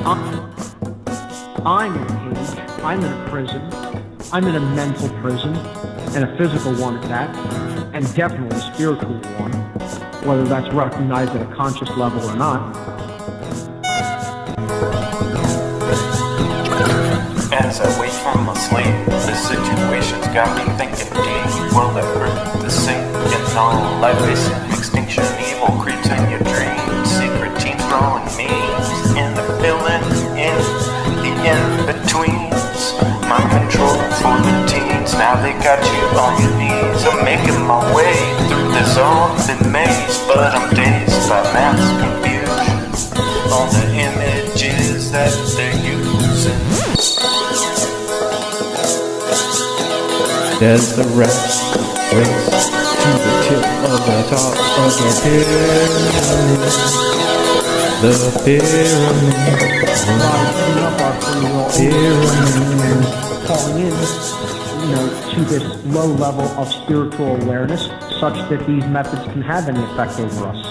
I'm in a cage. I'm in a prison. I'm in a mental prison, and a physical one at that, and definitely a spiritual one, whether that's recognized at a conscious level or not. As I wait for my sleep, the situation's got me thinking deep. Will it hurt the sink? And all life is in extinction. Evil creeps in your dreams. Secret teams throwing memes. In the filling in the in-betweens. My control for the teens. Now they got you on your knees. I'm making my way through this open maze, but I'm dazed by mass confusion. All the images that they're using. There's the rat race to the tip of the top of the pyramid. The pyramid. Putting up our free will Pyramid. falling in, to this low level of spiritual awareness, such that these methods can have any effect over us.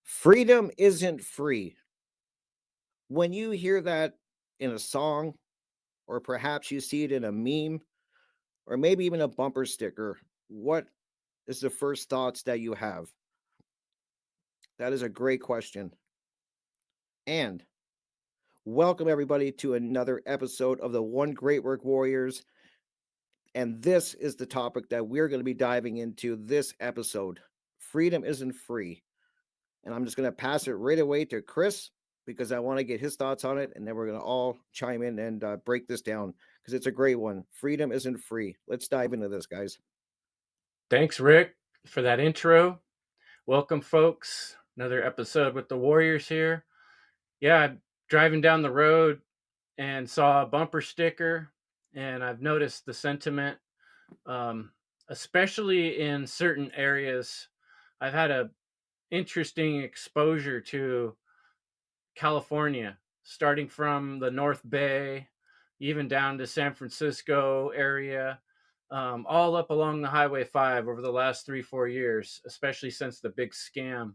Freedom isn't free. When you hear that in a song, or perhaps you see it in a meme, or maybe even a bumper sticker, what is the first thoughts that you have? That is a great question. And welcome everybody to another episode of the One Great Work Warriors. And this is the topic that we're going to be diving into this episode. Freedom isn't free. And I'm just going to pass it right away to Chris because I want to get his thoughts on it. And then we're going to all chime in and break this down because it's a great one. Freedom isn't free. Let's dive into this, guys. Thanks, Rick, for that intro. Welcome, folks. Another episode with the Warriors here. Yeah, driving down the road and saw a bumper sticker, and I've noticed the sentiment, especially in certain areas. I've had a interesting exposure to California, starting from the North Bay, even down to San Francisco area, all up along the Highway 5 over the last 3-4 years, especially since the big scamdemic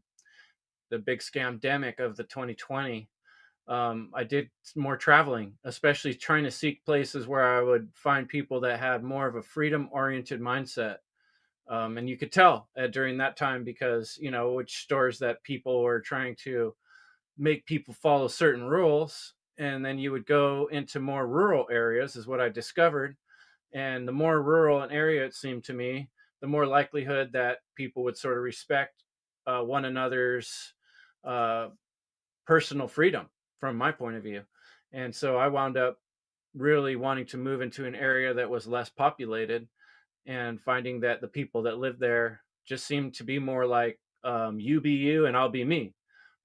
of the 2020. I did more traveling, especially trying to seek places where I would find people that had more of a freedom-oriented mindset. And you could tell during that time because, which stores that people were trying to make people follow certain rules. And then you would go into more rural areas, is what I discovered. And the more rural an area, it seemed to me, the more likelihood that people would sort of respect one another's personal freedom from my point of view. And so I wound up really wanting to move into an area that was less populated and finding that the people that lived there just seemed to be more like you be you and I'll be me.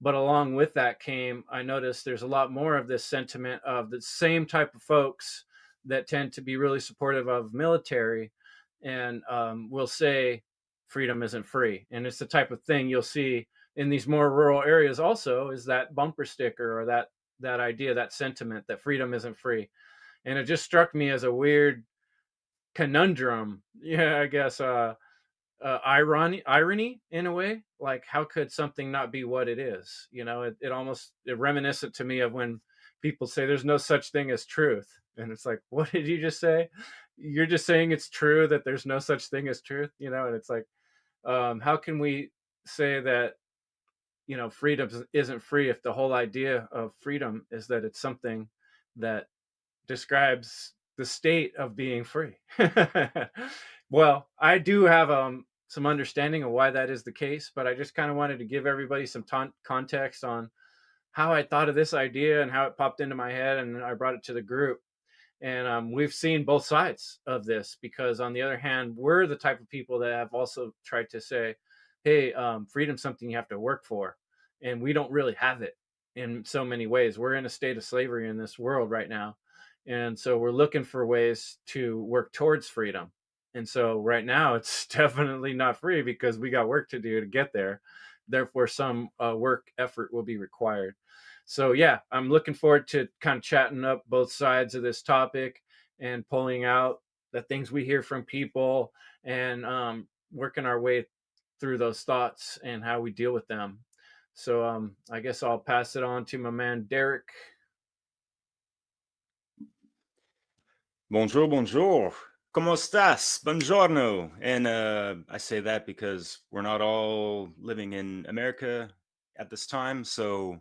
But along with that came, I noticed there's a lot more of this sentiment of the same type of folks that tend to be really supportive of military and will say freedom isn't free. And it's the type of thing you'll see in these more rural areas also, is that bumper sticker or that idea, that sentiment that freedom isn't free. And it just struck me as a weird conundrum. Yeah, I guess irony in a way. Like, how could something not be what it is? It almost reminiscent to me of when people say there's no such thing as truth, and it's like, what did you just say? You're just saying it's true that there's no such thing as truth, and it's like, how can we say that freedom isn't free if the whole idea of freedom is that it's something that describes the state of being free. Well, I do have some understanding of why that is the case, but I just kind of wanted to give everybody some context on how I thought of this idea and how it popped into my head, and I brought it to the group. And we've seen both sides of this, because on the other hand, we're the type of people that have also tried to say, hey, freedom's something you have to work for. And we don't really have it in so many ways. We're in a state of slavery in this world right now. And so we're looking for ways to work towards freedom. And so right now it's definitely not free because we got work to do to get there. Therefore, some work effort will be required. So yeah, I'm looking forward to kind of chatting up both sides of this topic and pulling out the things we hear from people, and working our way through those thoughts and how we deal with them. So I guess I'll pass it on to my man Derek. Bonjour, bonjour. ¿Cómo estás? Buongiorno. And I say that because we're not all living in America at this time. So,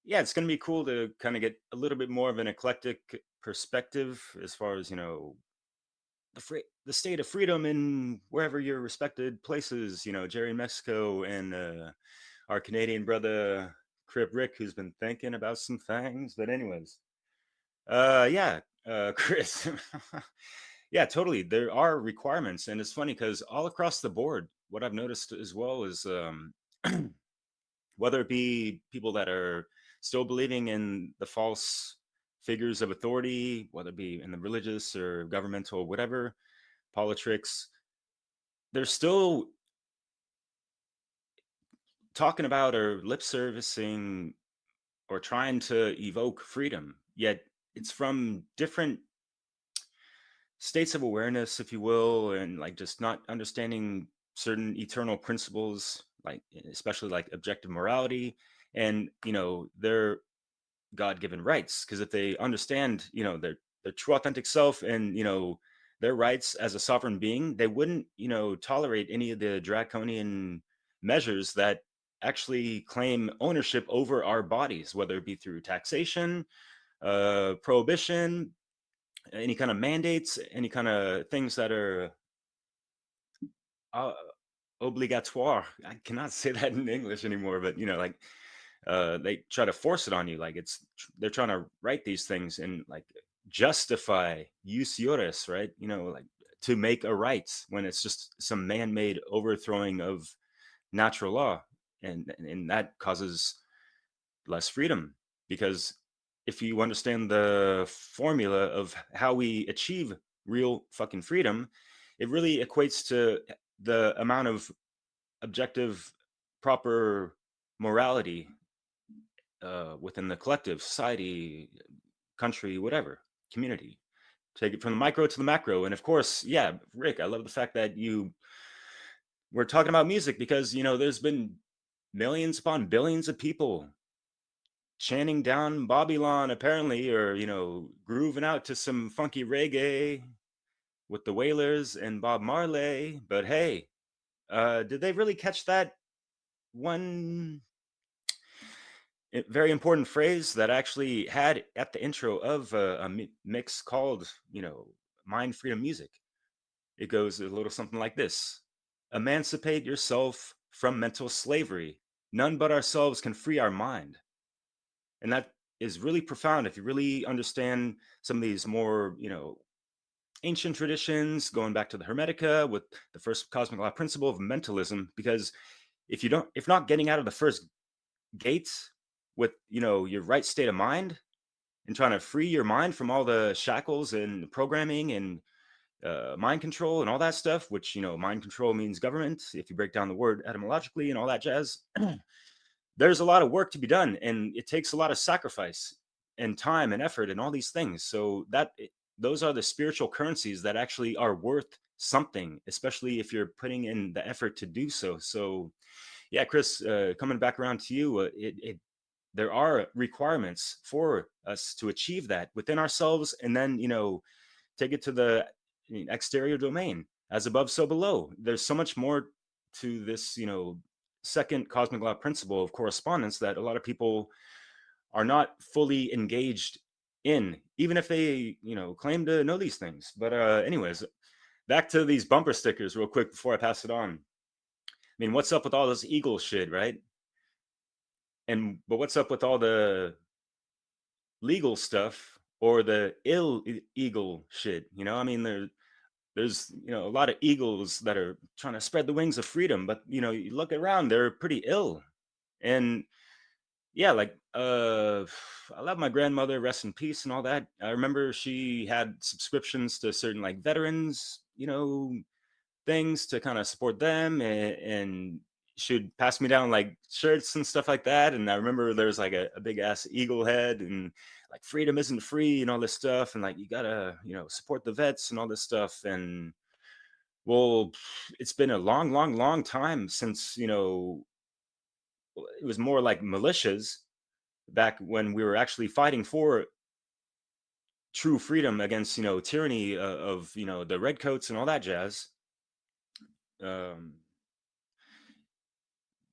yeah, it's going to be cool to kind of get a little bit more of an eclectic perspective as far as, the state of freedom in wherever your respected places, Jerry in Mexico and our Canadian brother, Crip Rick, who's been thinking about some things. But, anyways. Yeah, Chris. Yeah, totally. There are requirements, and it's funny because all across the board, what I've noticed as well is whether it be people that are still believing in the false figures of authority, whether it be in the religious or governmental, whatever politics, they're still talking about or lip servicing or trying to evoke freedom. Yet it's from different states of awareness, if you will, and like just not understanding certain eternal principles, like especially like objective morality and their God-given rights. Because if they understand, their true authentic self and their rights as a sovereign being, they wouldn't tolerate any of the draconian measures that actually claim ownership over our bodies, whether it be through taxation, prohibition, any kind of mandates, any kind of things that are uh, obligatoire. I cannot say that in English anymore, but like they try to force it on you. Like they're trying to write these things and like justify jus juris, right? Like to make a right when it's just some man-made overthrowing of natural law, and that causes less freedom. Because if you understand the formula of how we achieve real fucking freedom, it really equates to the amount of objective, proper morality within the collective, society, country, whatever, community. Take it from the micro to the macro. And of course, yeah, Rick, I love the fact that we're talking about music because, there's been millions upon billions of people chanting down Babylon, apparently, or grooving out to some funky reggae with the Wailers and Bob Marley. But hey, did they really catch that one very important phrase that actually had at the intro of a mix called Mind Freedom Music? It goes a little something like this: emancipate yourself from mental slavery. None but ourselves can free our mind. And that is really profound if you really understand some of these more ancient traditions, going back to the Hermetica with the first cosmic law principle of mentalism. Because if not getting out of the first gates with your right state of mind and trying to free your mind from all the shackles and programming and mind control and all that stuff, which mind control means government if you break down the word etymologically and all that jazz. There's a lot of work to be done, and it takes a lot of sacrifice and time and effort and all these things. So those are the spiritual currencies that actually are worth something, especially if you're putting in the effort to do so. So yeah, Chris, coming back around to you, there are requirements for us to achieve that within ourselves, and then take it to the exterior domain. As above, so below. There's so much more to this second cosmic law principle of correspondence that a lot of people are not fully engaged in, even if they, claim to know these things. But anyways, back to these bumper stickers real quick before I pass it on. I mean, what's up with all this eagle shit, right? But what's up with all the legal stuff or the illegal shit? I mean, there's a lot of eagles that are trying to spread the wings of freedom, but you look around, they're pretty ill. And yeah, like I love my grandmother, rest in peace and all that. I remember she had subscriptions to certain like veterans, things to kind of support them, and she'd pass me down like shirts and stuff like that. And I remember there was like a big ass eagle head and like freedom isn't free and all this stuff, and like you gotta support the vets and all this stuff. And well, it's been a long, long, long time since it was more like militias back when we were actually fighting for true freedom against tyranny of the redcoats and all that jazz. um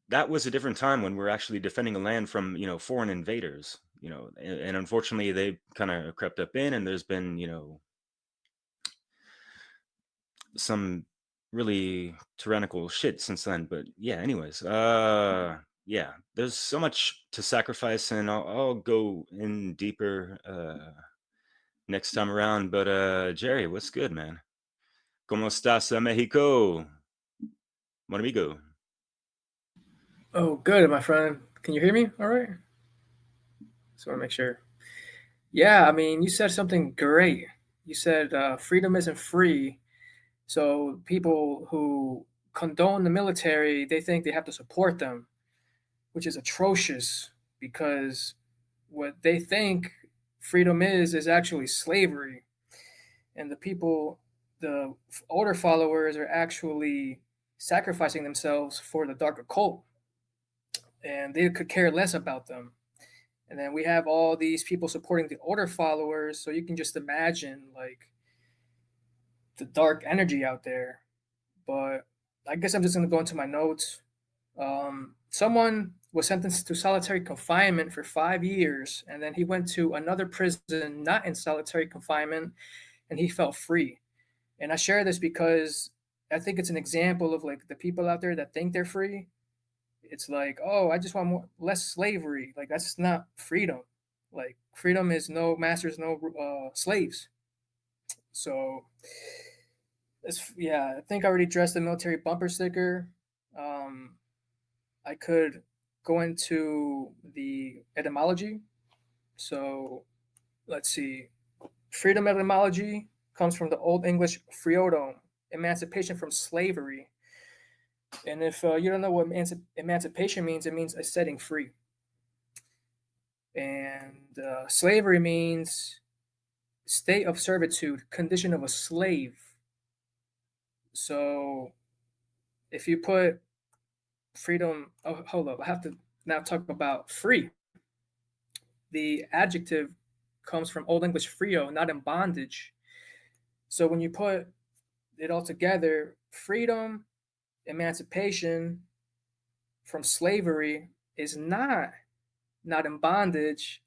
that was a different time when we were actually defending a land from foreign invaders, and unfortunately they kind of crept up in, and there's been some really tyrannical shit since then. But yeah, anyways, yeah, there's so much to sacrifice, and I'll go in deeper next time around. But Jerry, what's good, man? ¿Cómo estás, Mexico? Mon amigo. Oh, good, my friend. Can you hear me? All right. Just want to make sure. Yeah, I mean, you said something great. You said freedom isn't free. So people who condone the military, they think they have to support them, which is atrocious because what they think freedom is actually slavery. And the people, the older followers, are actually sacrificing themselves for the dark occult, and they could care less about them. And then we have all these people supporting the older followers, so you can just imagine like the dark energy out there. But I guess I'm just going to go into my notes. Someone was sentenced to solitary confinement for 5 years, and then he went to another prison not in solitary confinement, and he felt free. And I share this because I think it's an example of like the people out there that think they're free. It's like, oh, I just want less slavery. Like that's not freedom. Like freedom is no masters, no slaves. So yeah, I think I already addressed the military bumper sticker. I could go into the etymology. So let's see. Freedom etymology comes from the Old English freedom, emancipation from slavery. And if you don't know what emancipation means, it means a setting free. And slavery means state of servitude, condition of a slave. So if you put freedom, oh, hold up, I have to now talk about free. The adjective comes from Old English frio, not in bondage. So when you put it all together, freedom, emancipation from slavery is not in bondage.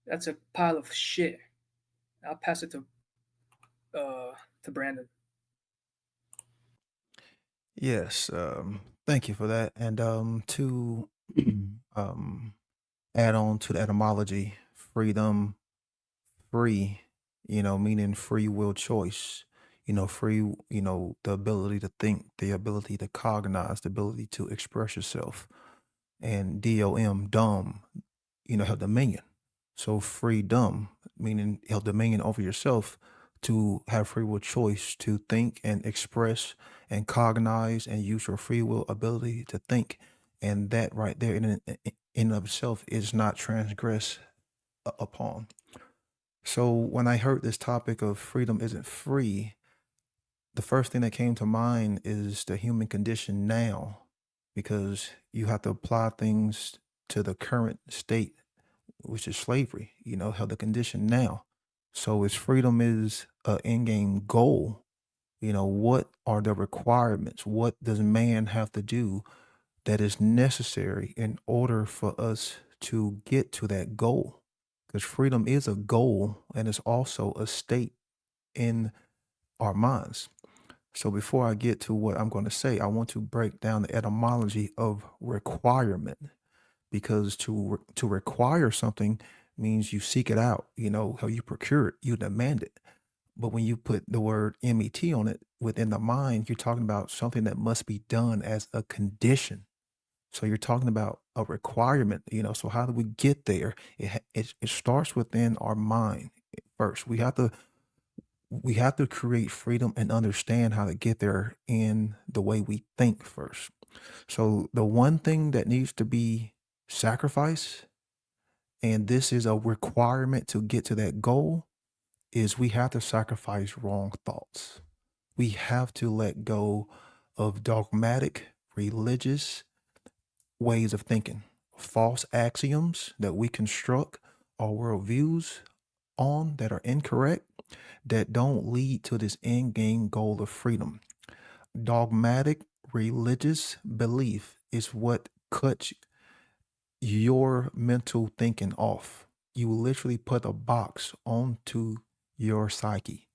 That's a pile of shit. I'll pass it to Brandon. Yes, thank you for that. And to um, add on to the etymology, freedom, free, meaning free will choice, free, the ability to think, the ability to cognize, the ability to express yourself. And DOM, dumb, have dominion. So freedom, meaning have dominion over yourself to have free will choice to think and express and cognize and use your free will ability to think. And that right there in of itself is not transgress upon. So when I heard this topic of freedom isn't free, the first thing that came to mind is the human condition now, because you have to apply things to the current state, which is slavery, how the condition now. So if freedom is an end game goal, what are the requirements? What does man have to do that is necessary in order for us to get to that goal. Because freedom is a goal and it's also a state in our minds. So before I get to what I'm going to say, I want to break down the etymology of requirement, because to require something means you seek it out, how you procure it, you demand it. But when you put the word MET on it within the mind, you're talking about something that must be done as a condition. So you're talking about a requirement, So how do we get there? It starts within our mind first. We have to create freedom and understand how to get there in the way we think first. So the one thing that needs to be sacrificed, and this is a requirement to get to that goal, is we have to sacrifice wrong thoughts. We have to let go of dogmatic religious ways of thinking, false axioms that we construct our worldviews on that are incorrect, that don't lead to this end game goal of freedom. Dogmatic religious belief is what cuts your mental thinking off. You literally put a box onto your psyche.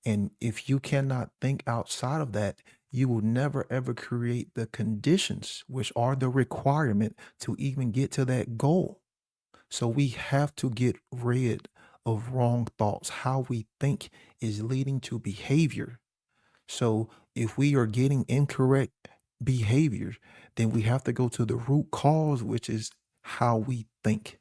And if you cannot think outside of that, you will never ever create the conditions, which are the requirement to even get to that goal. So we have to get rid of wrong thoughts. How we think is leading to behavior. So if we are getting incorrect behaviors, then we have to go to the root cause, which is how we think.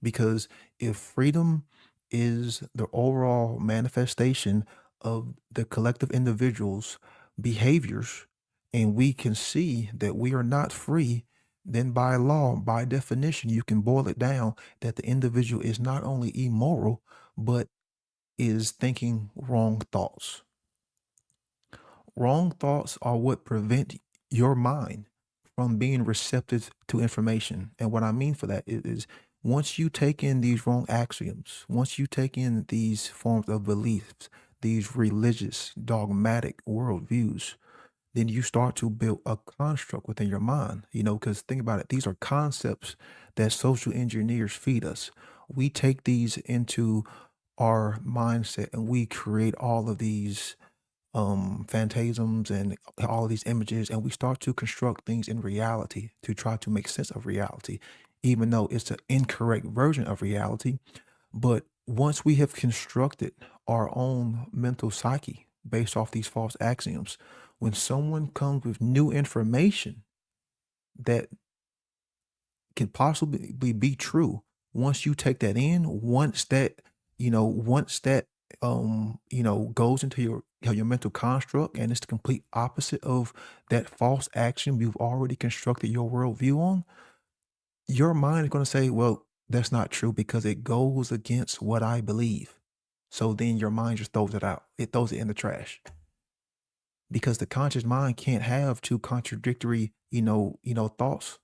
Because if freedom is the overall manifestation of the collective individual's behaviors, and we can see that we are not free, then by law, by definition, you can boil it down that the individual is not only immoral, but is thinking wrong thoughts. Wrong thoughts are what prevent your mind from being receptive to information. And what I mean for that is once you take in these wrong axioms, once you take in these forms of beliefs, these religious, dogmatic worldviews, then you start to build a construct within your mind, because think about it, these are concepts that social engineers feed us. We take these into our mindset and we create all of these phantasms and all of these images, and we start to construct things in reality to try to make sense of reality, even though it's an incorrect version of reality. But once we have constructed our own mental psyche based off these false axioms, when someone comes with new information that can possibly be true, once you take that in, once that goes into your mental construct, and it's the complete opposite of that false action you've already constructed your worldview on, your mind is going to say, well, that's not true because it goes against what I believe. So then your mind just throws it out. It throws it in the trash. Because the conscious mind can't have two contradictory, thoughts,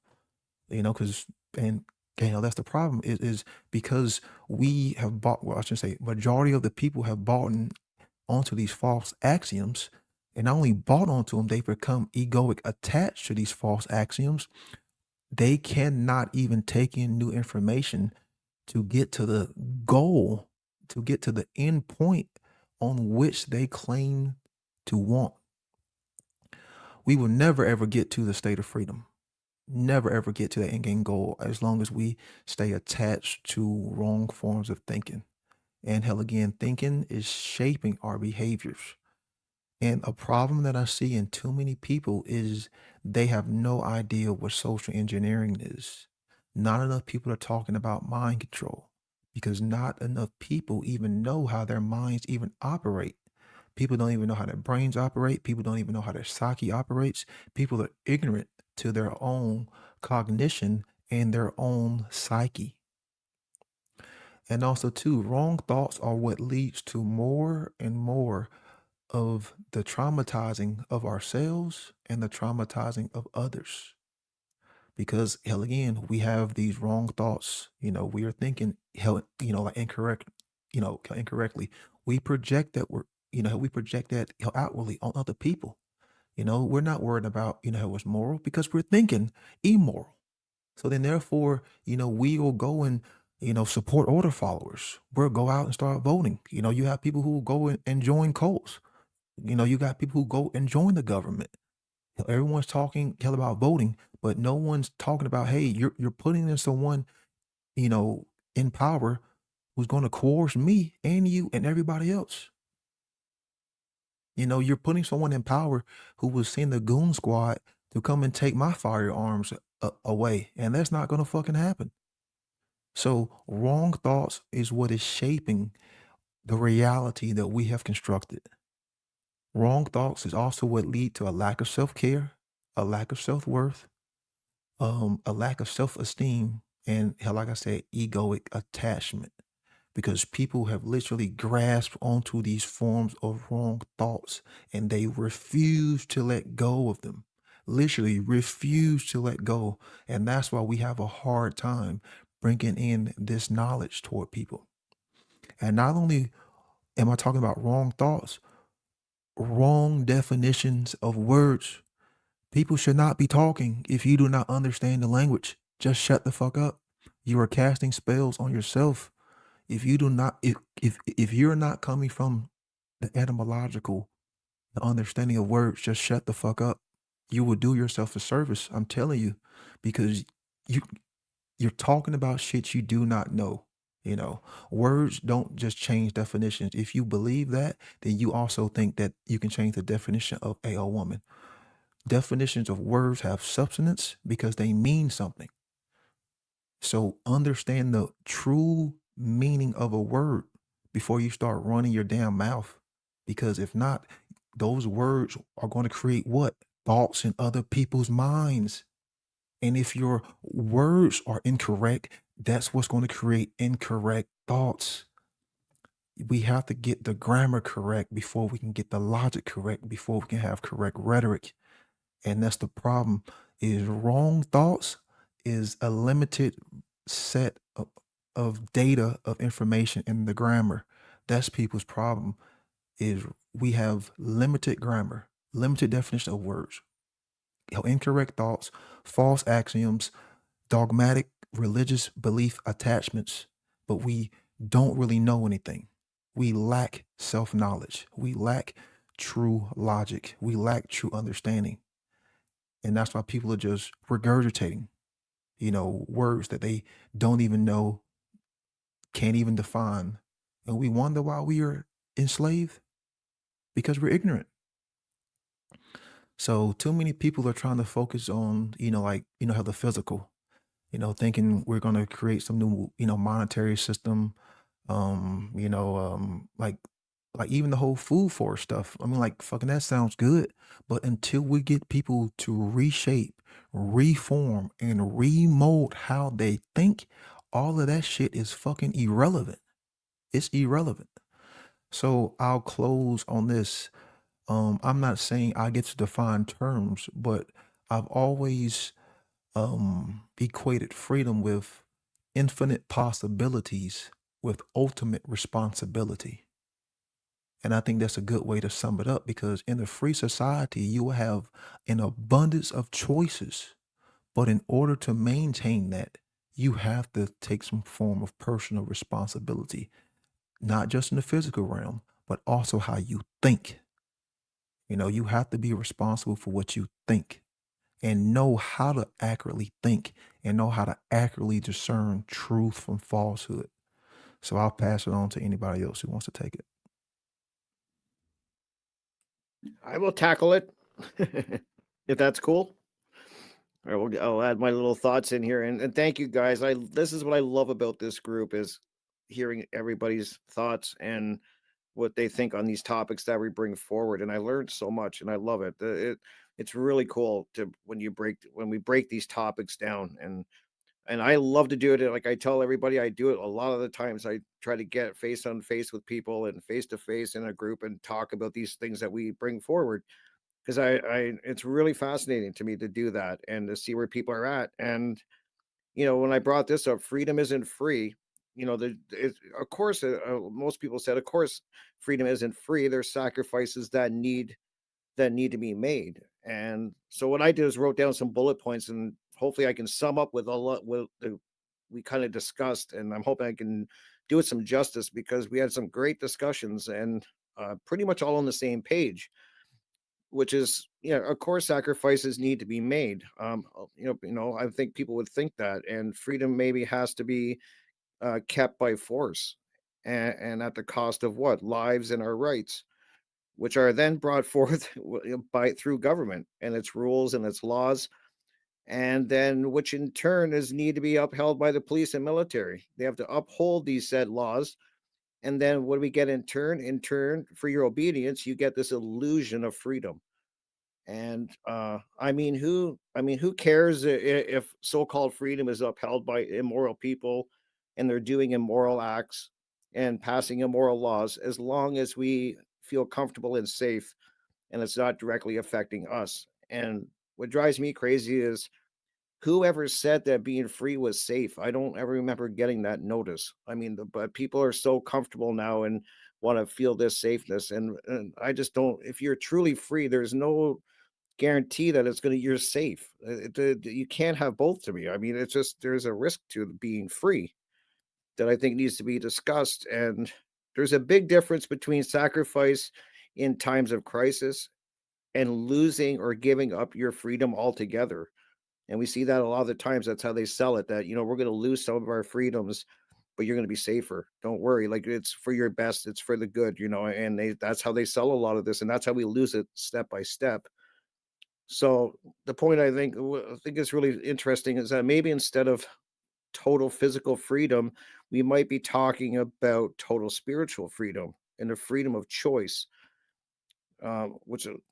because and that's the problem is because we have bought, well, I should say majority of the people have bought onto these false axioms, and not only bought onto them, they've become egoic attached to these false axioms. They cannot even take in new information to get to the goal, to get to the end point on which they claim to want. We will never ever get to the state of freedom. Never ever get to that end game goal as long as we stay attached to wrong forms of thinking. And hell, again, thinking is shaping our behaviors. And a problem that I see in too many people is they have no idea what social engineering is. Not enough people are talking about mind control because not enough people even know how their minds even operate. People don't even know how their brains operate. People don't even know how their psyche operates. People are ignorant to their own cognition and their own psyche. And also, too, wrong thoughts are what leads to more and more of the traumatizing of ourselves and the traumatizing of others. Because hell, again, we have these wrong thoughts. We are thinking hell, like incorrectly. We project that we project that outwardly on other people. We're not worried about, what's moral because we're thinking immoral. So then therefore, we will go and, support order followers. We'll go out and start voting. You have people who go and join cults. You got people who go and join the government. Everyone's talking hell about voting, but no one's talking about, hey, you're putting in someone, you know, in power who's going to coerce me and you and everybody else. You're putting someone in power who was send the goon squad to come and take my firearms away, and that's not going to fucking happen. So wrong thoughts is what is shaping the reality that we have constructed. Wrong thoughts is also what lead to a lack of self-care, a lack of self-worth, a lack of self-esteem, and hell, like I said, egoic attachment. Because people have literally grasped onto these forms of wrong thoughts and they refuse to let go of them. Literally refuse to let go. And that's why we have a hard time bringing in this knowledge toward people. And not only am I talking about wrong thoughts, wrong definitions of words. People should not be talking if you do not understand the language. Just shut the fuck up. You are casting spells on yourself. If you do not, if you're not coming from the etymological, the understanding of words, just shut the fuck up. You will do yourself a service. I'm telling you, because you you're talking about shit you do not know. Words don't just change definitions. If you believe that, then you also think that you can change the definition of a woman. Definitions of words have substance because they mean something. So understand the true meaning of a word before you start running your damn mouth. Because if not, those words are going to create what? Thoughts in other people's minds. And if your words are incorrect, that's what's going to create incorrect thoughts. We have to get the grammar correct before we can get the logic correct, before we can have correct rhetoric. And that's the problem is wrong thoughts is a limited set of data of information in the grammar. That's people's problem is we have limited grammar, limited definition of words, incorrect thoughts, false axioms, dogmatic religious belief attachments, but we don't really know anything. We lack self-knowledge. We lack true logic. We lack true understanding. And that's why people are just regurgitating, words that they don't even know, can't even define. And we wonder why we are enslaved because we're ignorant. So too many people are trying to focus on, how the physical, thinking we're going to create some new, monetary system, like even the whole food forest stuff. I mean, like fucking that sounds good, but until we get people to reshape, reform, and remold how they think, all of that shit is fucking irrelevant. It's irrelevant. So I'll close on this. I'm not saying I get to define terms, but I've always equated freedom with infinite possibilities with ultimate responsibility. And I think that's a good way to sum it up because in a free society, you will have an abundance of choices. But in order to maintain that, you have to take some form of personal responsibility, not just in the physical realm, but also how you think. You have to be responsible for what you think and know how to accurately think and know how to accurately discern truth from falsehood. So I'll pass it on to anybody else who wants to take it. I will tackle it if that's cool. I'll add my little thoughts in here, and thank you guys. This is what I love about this group is hearing everybody's thoughts and what they think on these topics that we bring forward. And I learned so much, and I love it. It's really cool to when we break these topics down, and I love to do it. Like I tell everybody, I do it a lot of the times. I try to get face on face with people and face to face in a group and talk about these things that we bring forward because it's really fascinating to me to do that and to see where people are at. And when I brought this up, freedom isn't free. Of course, most people said, of course, freedom isn't free. There's sacrifices that need to be made. And so what I did is wrote down some bullet points, and hopefully I can sum up with a lot what we kind of discussed, and I'm hoping I can do it some justice because we had some great discussions and pretty much all on the same page, which is, yeah, of course sacrifices need to be made. I think people would think that, and freedom maybe has to be kept by force, and at the cost of what lives and our rights, which are then brought forth by through government and its rules and its laws, and then which in turn is need to be upheld by the police and military. They have to uphold these said laws, and then what do we get in turn? In turn, for your obedience, you get this illusion of freedom. And who cares if so-called freedom is upheld by immoral people and they're doing immoral acts and passing immoral laws, as long as we feel comfortable and safe and it's not directly affecting us. And what drives me crazy is whoever said that being free was safe. I don't ever remember getting that notice. But people are so comfortable now and want to feel this safeness. And I just don't, if you're truly free, there's no guarantee that it's going to you're safe. You can't have both to me. I mean, it's just there's a risk to being free that I think needs to be discussed. And there's a big difference between sacrifice in times of crisis and losing or giving up your freedom altogether. And we see that a lot of the times. That's how they sell it. That we're going to lose some of our freedoms, but you're going to be safer. Don't worry. Like it's for your best. It's for the good. And that's how they sell a lot of this, and that's how we lose it step by step. So the point I think is really interesting is that maybe instead of total physical freedom, we might be talking about total spiritual freedom and the freedom of choice.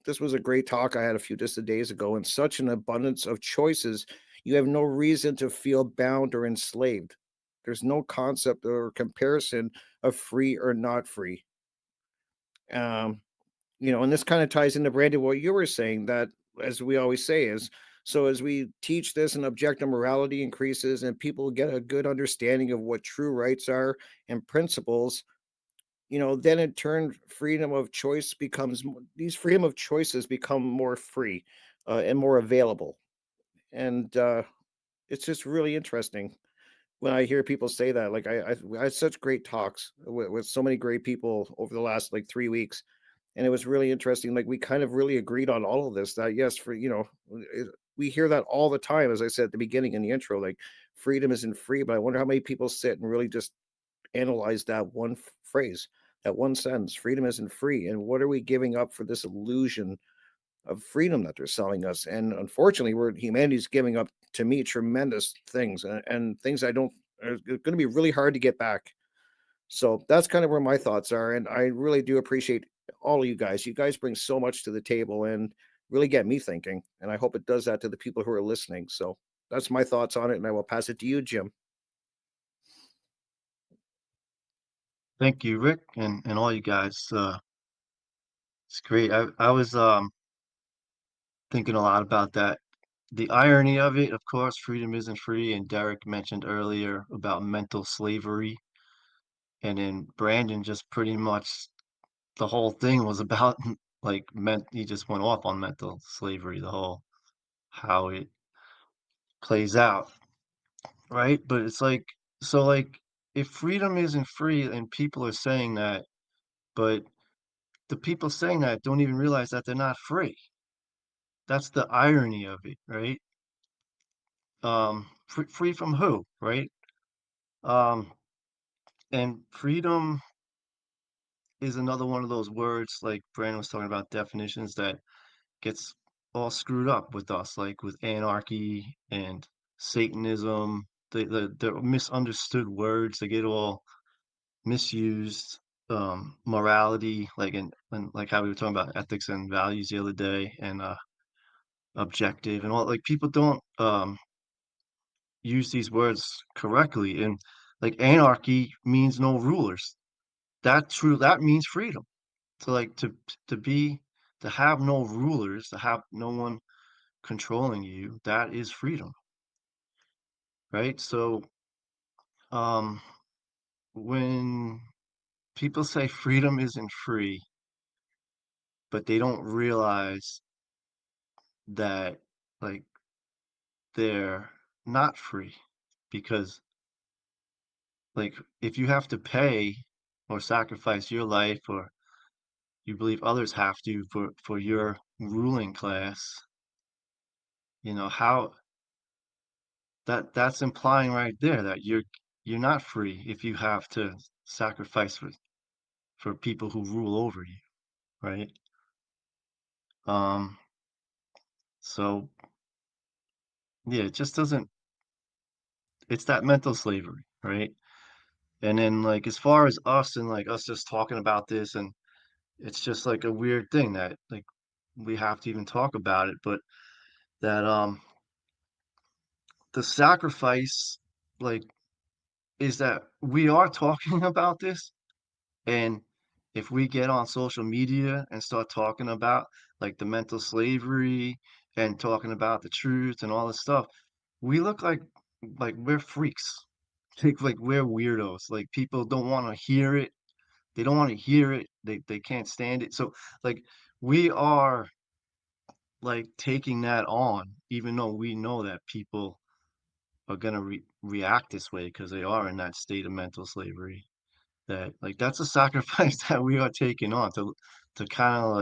This was a great talk I had a few just a days ago. And such an abundance of choices, you have no reason to feel bound or enslaved. There's no concept or comparison of free or not free. Um, and this kind of ties into Brandon what you were saying, that as we always say is, so as we teach this and objective morality increases and people get a good understanding of what true rights are and principles, then in turn freedom of choice these freedom of choices become more free and more available. And it's just really interesting when I hear people say that. Like I had such great talks with so many great people over the last like 3 weeks, and it was really interesting. Like we kind of really agreed on all of this. That yes, we hear that all the time. As I said at the beginning in the intro, like freedom isn't free. But I wonder how many people sit and really just analyze that one phrase, that one sentence. Freedom isn't free, and what are we giving up for this illusion of freedom that they're selling us? And unfortunately, humanity's giving up to me tremendous things, and things I don't are going to be really hard to get back. So that's kind of where my thoughts are. And I really do appreciate all of you guys. You guys bring so much to the table and really get me thinking. And I hope it does that to the people who are listening. So that's my thoughts on it. And I will pass it to you, Jim. Thank you, Rick, and all you guys. It's great. I was thinking a lot about that. The irony of it, of course, freedom isn't free, and Derek mentioned earlier about mental slavery, and then Brandon just pretty much the whole thing was about like he just went off on mental slavery, the whole how it plays out, right? But it's like so like if freedom isn't free and people are saying that, but the people saying that don't even realize that they're not free. That's the irony of it, right? Free from who, right? Um, and freedom is another one of those words, like Brandon was talking about definitions that gets all screwed up with us, like with anarchy and Satanism. The misunderstood words, they get all misused. Morality, like and like how we were talking about ethics and values the other day, and objective and all, like people don't use these words correctly. And like anarchy means no rulers. That means freedom. So like to be to have no rulers, to have no one controlling you, that is freedom, right? So um when people say freedom isn't free, but they don't realize that like they're not free because like if you have to pay or sacrifice your life or you believe others have to for your ruling class, how that's implying right there that you're not free if you have to sacrifice for people who rule over you, right? Um, so yeah, it just doesn't it's that mental slavery, right? And then like as far as us and like us just talking about this and it's just like a weird thing that like we have to even talk about it, but that the sacrifice like is that we are talking about this. And if we get on social media and start talking about like the mental slavery and talking about the truth and all this stuff, we look like we're freaks. Like we're weirdos. Like people don't want to hear it. They don't want to hear it. They can't stand it. So like we are like taking that on, even though we know that people are gonna react this way because they are in that state of mental slavery. That like that's a sacrifice that we are taking on to kind of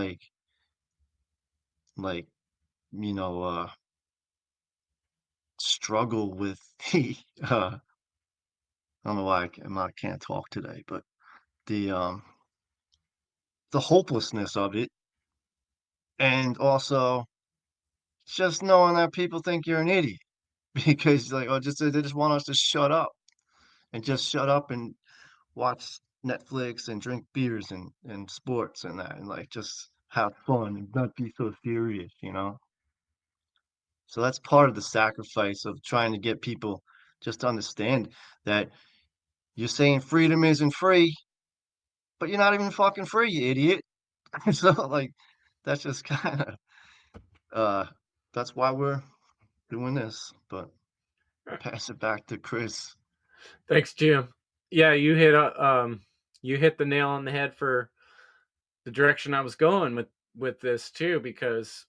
like you know struggle with the I don't know why I can't talk today, but the um the hopelessness of it, and also just knowing that people think you're an idiot because like or just they just want us to shut up and just shut up and watch Netflix and drink beers and sports and that and like just have fun and not be so serious. So that's part of the sacrifice of trying to get people just to understand that you're saying freedom isn't free, but you're not even fucking free, you idiot. So like that's just kind of uh that's why we're doing this. But pass it back to Chris. Thanks, Jim. Yeah, you hit the nail on the head for the direction I was going with this too, because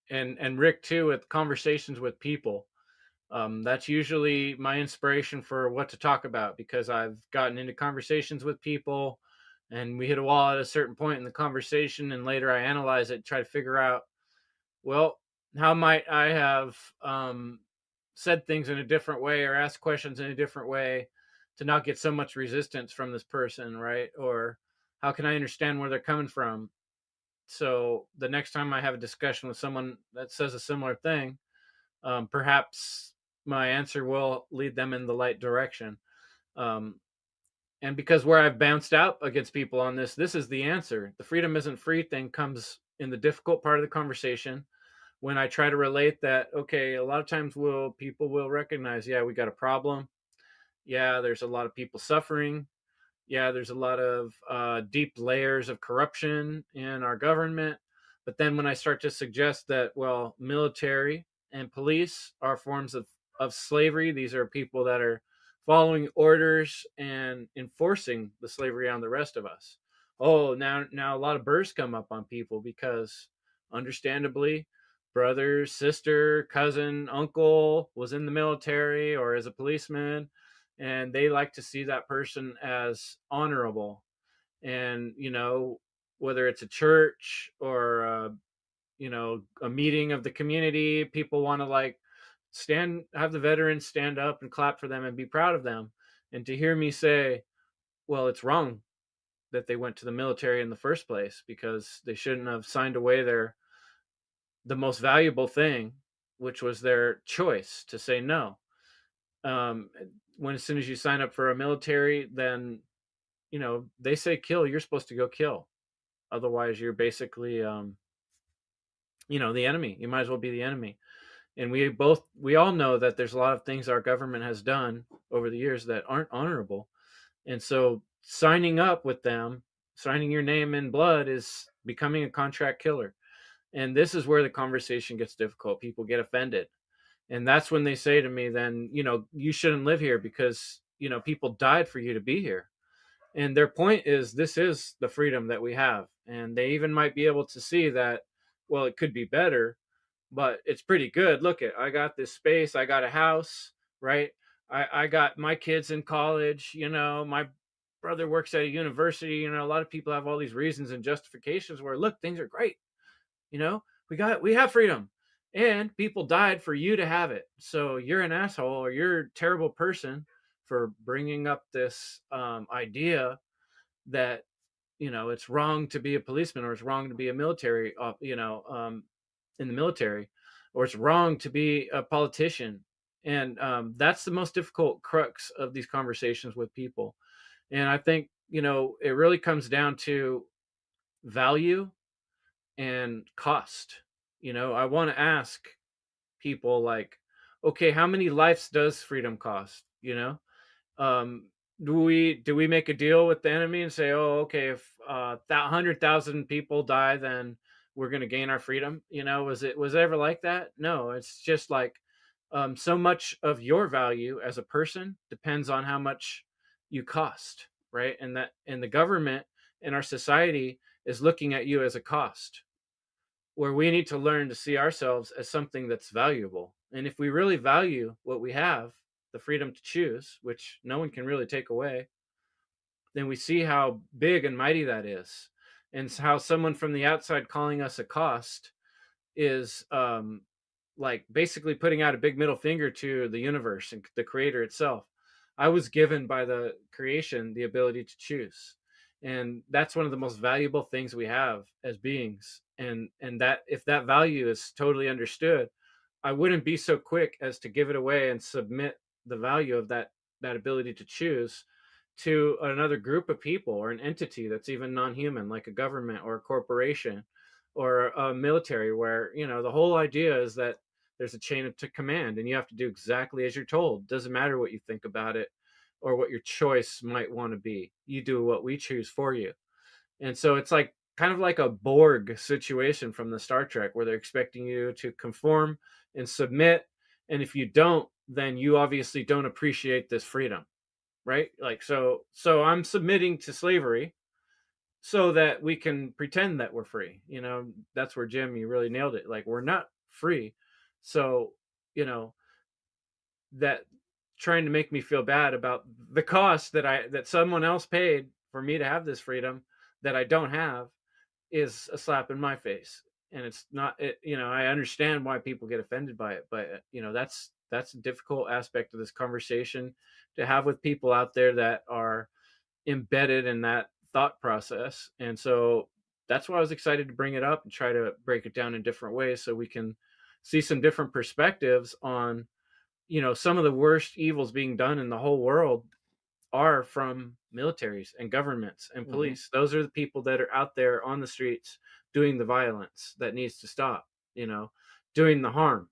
and Rick too, with conversations with people. That's usually my inspiration for what to talk about, because I've gotten into conversations with people and we hit a wall at a certain point in the conversation, and later I analyze it, try to figure out, well, how might I have said things in a different way or asked questions in a different way to not get so much resistance from this person, right? Or how can I understand where they're coming from? So the next time I have a discussion with someone that says a similar thing, perhaps my answer will lead them in the right direction. Um, and because where I've bounced out against people on this is the answer. The freedom isn't free thing comes in the difficult part of the conversation when I try to relate that, okay, a lot of times people will recognize, yeah, we got a problem. Yeah, there's a lot of people suffering. Yeah, there's a lot of deep layers of corruption in our government. But then when I start to suggest that, well, military and police are forms of slavery, these are people that are following orders and enforcing the slavery on the rest of us. Oh, now a lot of burrs come up on people because, understandably, brother, sister, cousin, uncle was in the military or as a policeman, and they like to see that person as honorable. And whether it's a church or a meeting of the community, people want to like have the veterans stand up and clap for them and be proud of them. And to hear me say, well, it's wrong that they went to the military in the first place, because they shouldn't have signed away the most valuable thing, which was their choice to say no. um, when as soon as you sign up for a military, then they say kill, you're supposed to go kill. Otherwise, you're basically the enemy. You might as well be the enemy. And we all know that there's a lot of things our government has done over the years that aren't honorable. And so signing up with them, signing your name in blood, is becoming a contract killer. And this is where the conversation gets difficult. People get offended. And that's when they say to me, then, you shouldn't live here because, people died for you to be here. And their point is, this is the freedom that we have. and they even might be able to see that, well, it could be better, but it's pretty good. Look at, I got this space, I got a house, right? I got my kids in college, my brother works at a university. A lot of people have all these reasons and justifications where, look, things are great. We have freedom, and people died for you to have it. So you're an asshole, or you're a terrible person for bringing up this idea that it's wrong to be a policeman, or it's wrong to be a military in the military, or it's wrong to be a politician. And that's the most difficult crux of these conversations with people. And I think it really comes down to value and cost. I want to ask people, like, okay, how many lives does freedom cost? um do we make a deal with the enemy and say, oh, okay, if that 100,000 people die, then we're going to gain our freedom? Was it ever like that? No, it's just like, so much of your value as a person depends on how much you cost, right? And the government in our society is looking at you as a cost, where we need to learn to see ourselves as something that's valuable. And if we really value what we have, the freedom to choose, which no one can really take away, then we see how big and mighty that is. And how someone from the outside calling us a cost is like basically putting out a big middle finger to the universe and the creator itself. I was given by the creation the ability to choose. And that's one of the most valuable things we have as beings. And that, if that value is totally understood, I wouldn't be so quick as to give it away and submit the value of that ability to choose to another group of people or an entity that's even non-human, like a government or a corporation or a military, where the whole idea is that there's a chain of command, and you have to do exactly as you're told. Doesn't matter what you think about it or what your choice might want to be. You do what we choose for you. And so it's like kind of like a Borg situation from the Star Trek, where they're expecting you to conform and submit. And if you don't, then you obviously don't appreciate this freedom, right? Like, so I'm submitting to slavery so that we can pretend that we're free. That's where, Jim, you really nailed it. Like, we're not free. So, that trying to make me feel bad about the cost that someone else paid for me to have this freedom that I don't have is a slap in my face. And it's not I understand why people get offended by it, but that's a difficult aspect of this conversation to have with people out there that are embedded in that thought process. And so that's why I was excited to bring it up and try to break it down in different ways, so we can see some different perspectives on some of the worst evils being done in the whole world are from militaries and governments and police. Those are the people that are out there on the streets doing the violence that needs to stop, doing the harm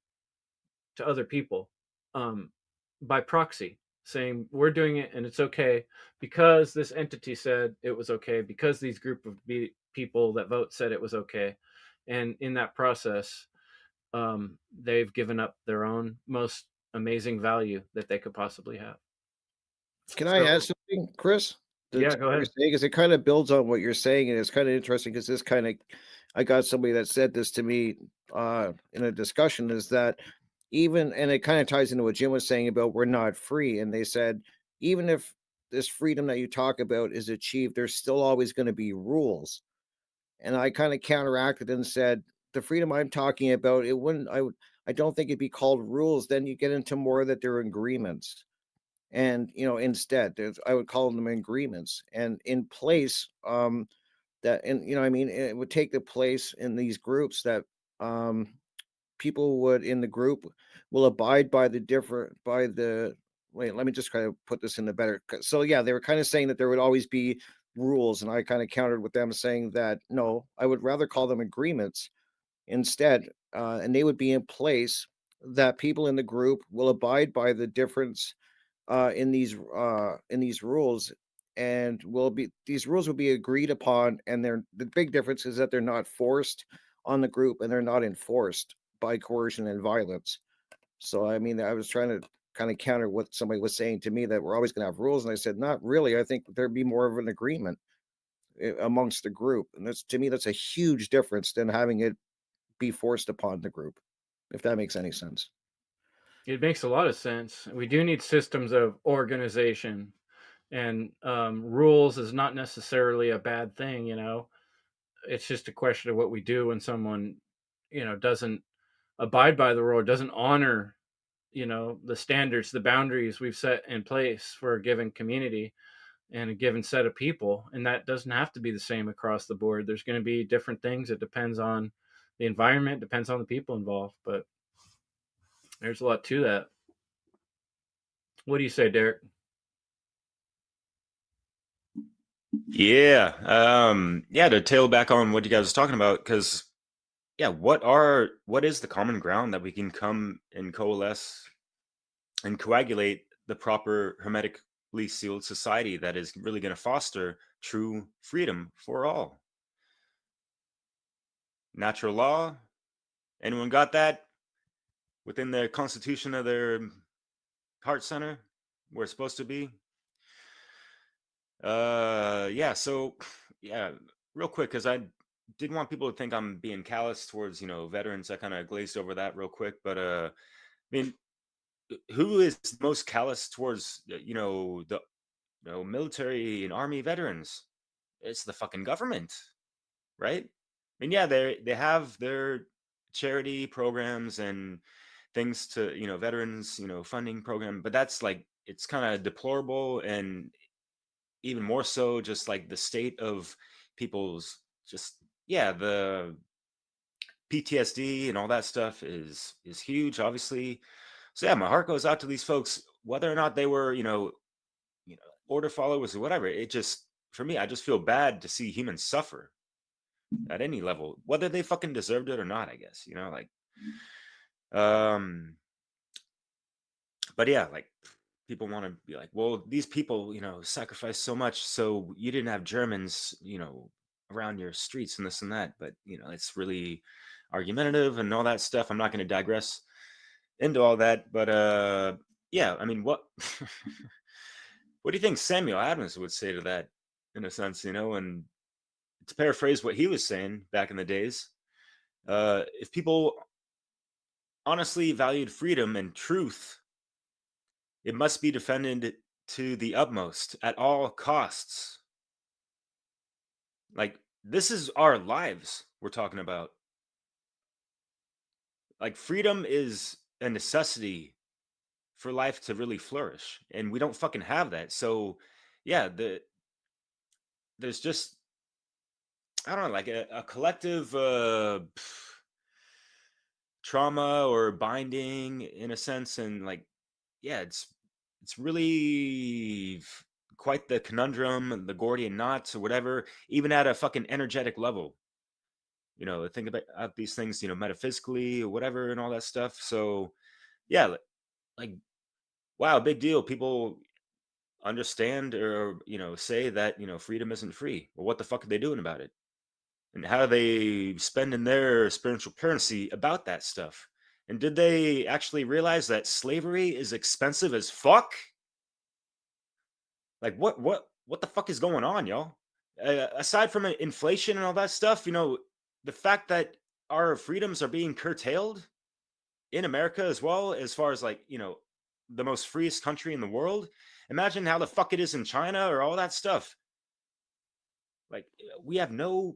to other people, by proxy, saying we're doing it and it's okay because this entity said it was okay, because these group of people that vote said it was okay. And in that process, they've given up their own most amazing value that they could possibly have. Can I add something, Chris? Yeah, go ahead. Because it kind of builds on what you're saying, and it's kind of interesting because this kind of, I got somebody that said this to me in a discussion, is that even, and it kind of ties into what Jim was saying about we're not free, and they said even if this freedom that you talk about is achieved, there's still always going to be rules. And I kind of counteracted and said the freedom I'm talking about, I don't think it'd be called rules. Then you get into more that they're agreements. And instead I would call them agreements, and in place that, and I mean, it would take the place in these groups that people would in the group will abide by the different by the wait, let me just kind of put this in the better. So yeah, they were kind of saying that there would always be rules, and I kind of countered with them saying that no, I would rather call them agreements instead, and they would be in place that people in the group will abide by the difference in these rules, and these rules will be agreed upon, and the big difference is that they're not forced on the group, and they're not enforced by coercion and violence. So I mean, I was trying to kind of counter what somebody was saying to me, that we're always going to have rules, and I said not really. I think there'd be more of an agreement. amongst the group. And that's, to me, that's a huge difference than having it be forced upon the group, if that makes any sense. It makes a lot of sense. We do need systems of organization, and rules is not necessarily a bad thing. It's just a question of what we do when someone, doesn't abide by the rule, doesn't honor, the standards, the boundaries we've set in place for a given community and a given set of people. And that doesn't have to be the same across the board. There's going to be different things. It depends on the environment, depends on the people involved, but there's a lot to that. What do you say, Derek? Yeah. To tail back on what you guys was talking about, because what is the common ground that we can come and coalesce and coagulate the proper hermetically sealed society that is really going to foster true freedom for all? Natural law. Anyone got that within the constitution of their heart center where it's supposed to be? So real quick, because I didn't want people to think I'm being callous towards veterans. I kind of glazed over that real quick, but I mean, who is most callous towards the military and army veterans? It's the fucking government, right? I mean, yeah, they have their charity programs and things to veterans funding program, but that's like, it's kind of deplorable, and even more so just like the state of people's the PTSD and all that stuff is huge, obviously. So yeah, my heart goes out to these folks, whether or not they were order followers or whatever. It just, for me, I just feel bad to see humans suffer at any level, whether they fucking deserved it or not, I guess. But yeah, like, people want to be like, well, these people sacrificed so much, so you didn't have Germans around your streets and this and that. But it's really argumentative and all that stuff. I'm not going to digress into all that, but I mean, what what do you think Samuel Adams would say to that, in a sense? And to paraphrase what he was saying back in the days, if people honestly valued freedom and truth, it must be defended to the utmost at all costs. Like, this is our lives we're talking about. Like, freedom is a necessity for life to really flourish, and we don't fucking have that. So yeah, there's just, I don't know, like a collective trauma or binding, in a sense. And like, yeah, it's really quite the conundrum, the Gordian knots or whatever, even at a fucking energetic level. Think about these things, metaphysically or whatever and all that stuff. So yeah, like, wow, big deal. People understand or say that freedom isn't free. Well, what the fuck are they doing about it? And how are they spending their spiritual currency about that stuff? And did they actually realize that slavery is expensive as fuck? Like, what the fuck is going on, y'all? Aside from inflation and all that stuff, the fact that our freedoms are being curtailed in America, as well, as far as like, the most freest country in the world. Imagine how the fuck it is in China or all that stuff. Like, we have no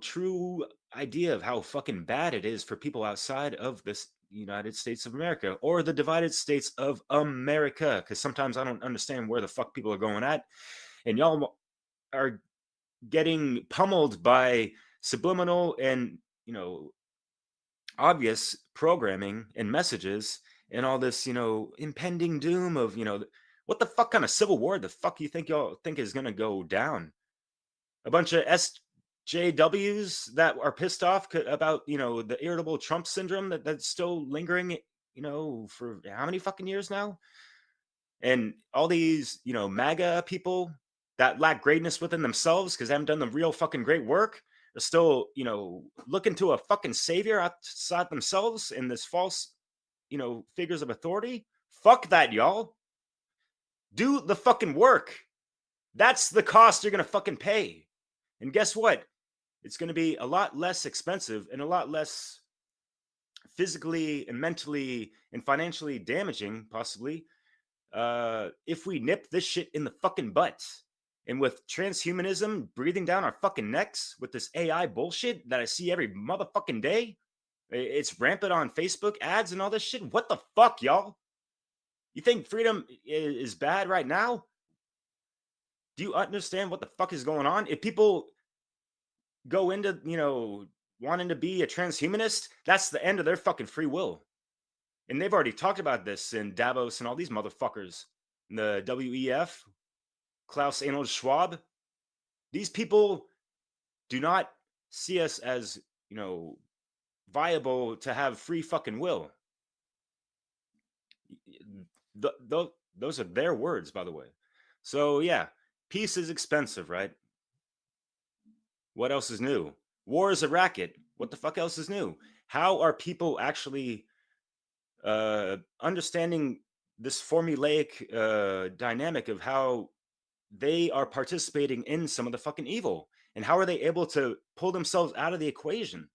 true idea of how fucking bad it is for people outside of this United States of America, or the divided states of America, because sometimes I don't understand where the fuck people are going at, and y'all are getting pummeled by subliminal and obvious programming and messages and all this impending doom of what the fuck kind of civil war the fuck you think y'all think is going to go down? A bunch of SJWs that are pissed off about the irritable Trump syndrome that's still lingering for how many fucking years now? And all these MAGA people that lack greatness within themselves because they haven't done the real fucking great work are still looking to a fucking savior outside themselves in this false figures of authority. Fuck that, y'all. Do the fucking work. That's the cost you're gonna fucking pay. And guess what? It's going to be a lot less expensive and a lot less physically and mentally and financially damaging, possibly, if we nip this shit in the fucking butt. And with transhumanism breathing down our fucking necks with this AI bullshit that I see every motherfucking day, it's rampant on Facebook ads and all this shit. What the fuck, y'all? You think freedom is bad right now? Do you understand what the fuck is going on? If people go into, wanting to be a transhumanist, that's the end of their fucking free will. And they've already talked about this in Davos and all these motherfuckers. In the WEF, Klaus Arnold Schwab. These people do not see us as, viable to have free fucking will. Those are their words, by the way. So, yeah, peace is expensive, right? What else is new? War is a racket. What the fuck else is new? How are people actually understanding this formulaic dynamic of how they are participating in some of the fucking evil? And how are they able to pull themselves out of the equation?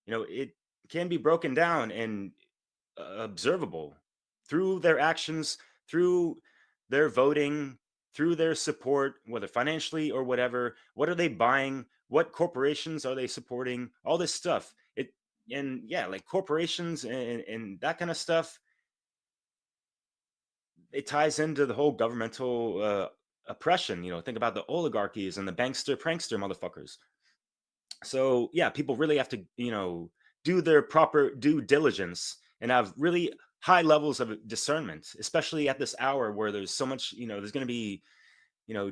It can be broken down and observable through their actions, through their voting, through their support, whether financially or whatever. What are they buying? What corporations are they supporting? All this stuff. Like corporations and that kind of stuff, it ties into the whole governmental oppression. Think about the oligarchies and the bankster prankster motherfuckers. So yeah, people really have to, do their proper due diligence and have really high levels of discernment, especially at this hour where there's so much, there's going to be,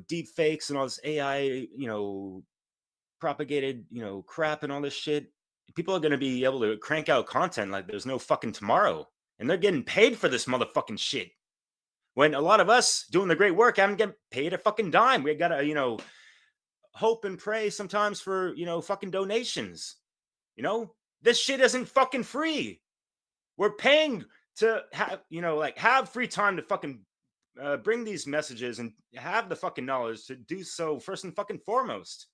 deep fakes and all this AI, propagated, crap and all this shit. People are going to be able to crank out content like there's no fucking tomorrow. And they're getting paid for this motherfucking shit. When a lot of us doing the great work haven't get paid a fucking dime. We got to, hope and pray sometimes for, fucking donations. This shit isn't fucking free. We're paying to have, have free time to fucking bring these messages and have the fucking knowledge to do so first and fucking foremost.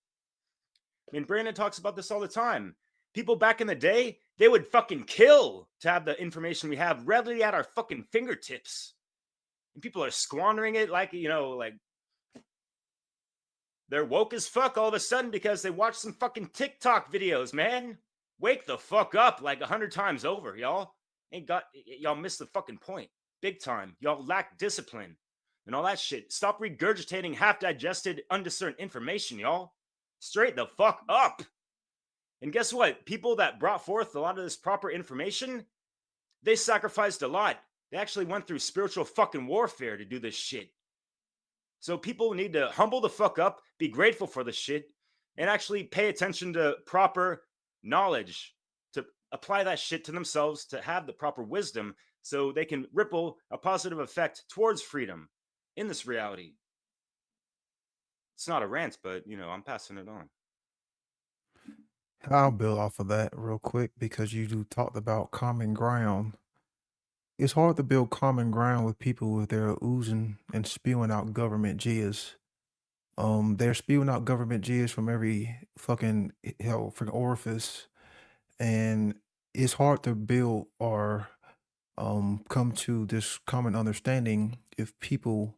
I mean, Brandon talks about this all the time. People back in the day, they would fucking kill to have the information we have readily at our fucking fingertips. And people are squandering it like they're woke as fuck all of a sudden because they watch some fucking TikTok videos, man. Wake the fuck up like 100 times over, y'all. Y'all missed the fucking point. Big time. Y'all lack discipline and all that shit. Stop regurgitating half-digested, undiscerned information, y'all. Straight the fuck up. And guess what? People that brought forth a lot of this proper information, they sacrificed a lot. They actually went through spiritual fucking warfare to do this shit. So people need to humble the fuck up, be grateful for the shit, and actually pay attention to proper knowledge, to apply that shit to themselves, to have the proper wisdom so they can ripple a positive effect towards freedom in this reality. It's not a rant, but, I'm passing it on. I'll build off of that real quick because talked about common ground. It's hard to build common ground with people if they're oozing and spewing out government jizz. They're spewing out government jizz from every fucking freaking orifice, and it's hard to build or come to this common understanding if people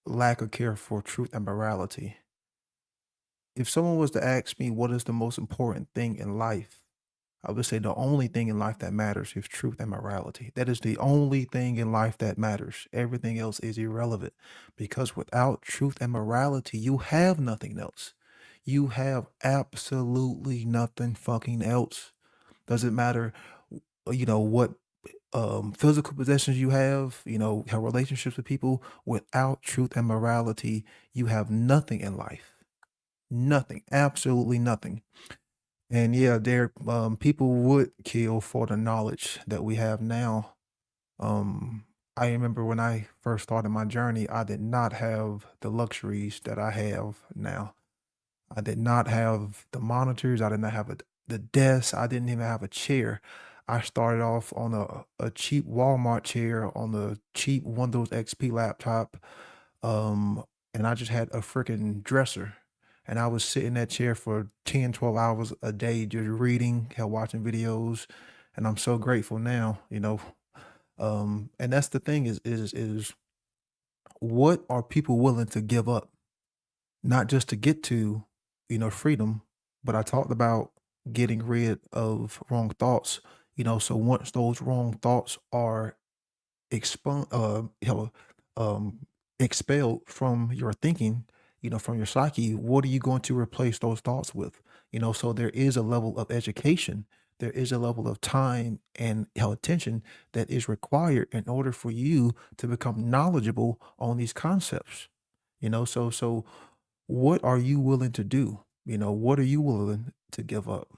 lack a care for truth and morality. If someone was to ask me what is the most important thing in life, I would say the only thing in life that matters is truth and morality. That is the only thing in life that matters. Everything else is irrelevant because without truth and morality, you have nothing else. You have absolutely nothing fucking else. Doesn't matter, what physical possessions you have, relationships with people. Without truth and morality, you have nothing in life. Nothing, absolutely nothing. And yeah, people would kill for the knowledge that we have now. I remember when I first started my journey, I did not have the luxuries that I have now. I did not have the monitors. I did not have the desk. I didn't even have a chair. I started off on a cheap Walmart chair on the cheap Windows XP laptop. And I just had a freaking dresser. and I would sit in that chair for 10, 12 hours a day just reading, hell, watching videos, and I'm so grateful now, and that's the thing is what are people willing to give up? Not just to get to, freedom, but I talked about getting rid of wrong thoughts, so once those wrong thoughts are expun hell, um, expelled from your thinking, from your psyche, what are you going to replace those thoughts with? So there is a level of education, there is a level of time and attention that is required in order for you to become knowledgeable on these concepts. So what are you willing to do? What are you willing to give up?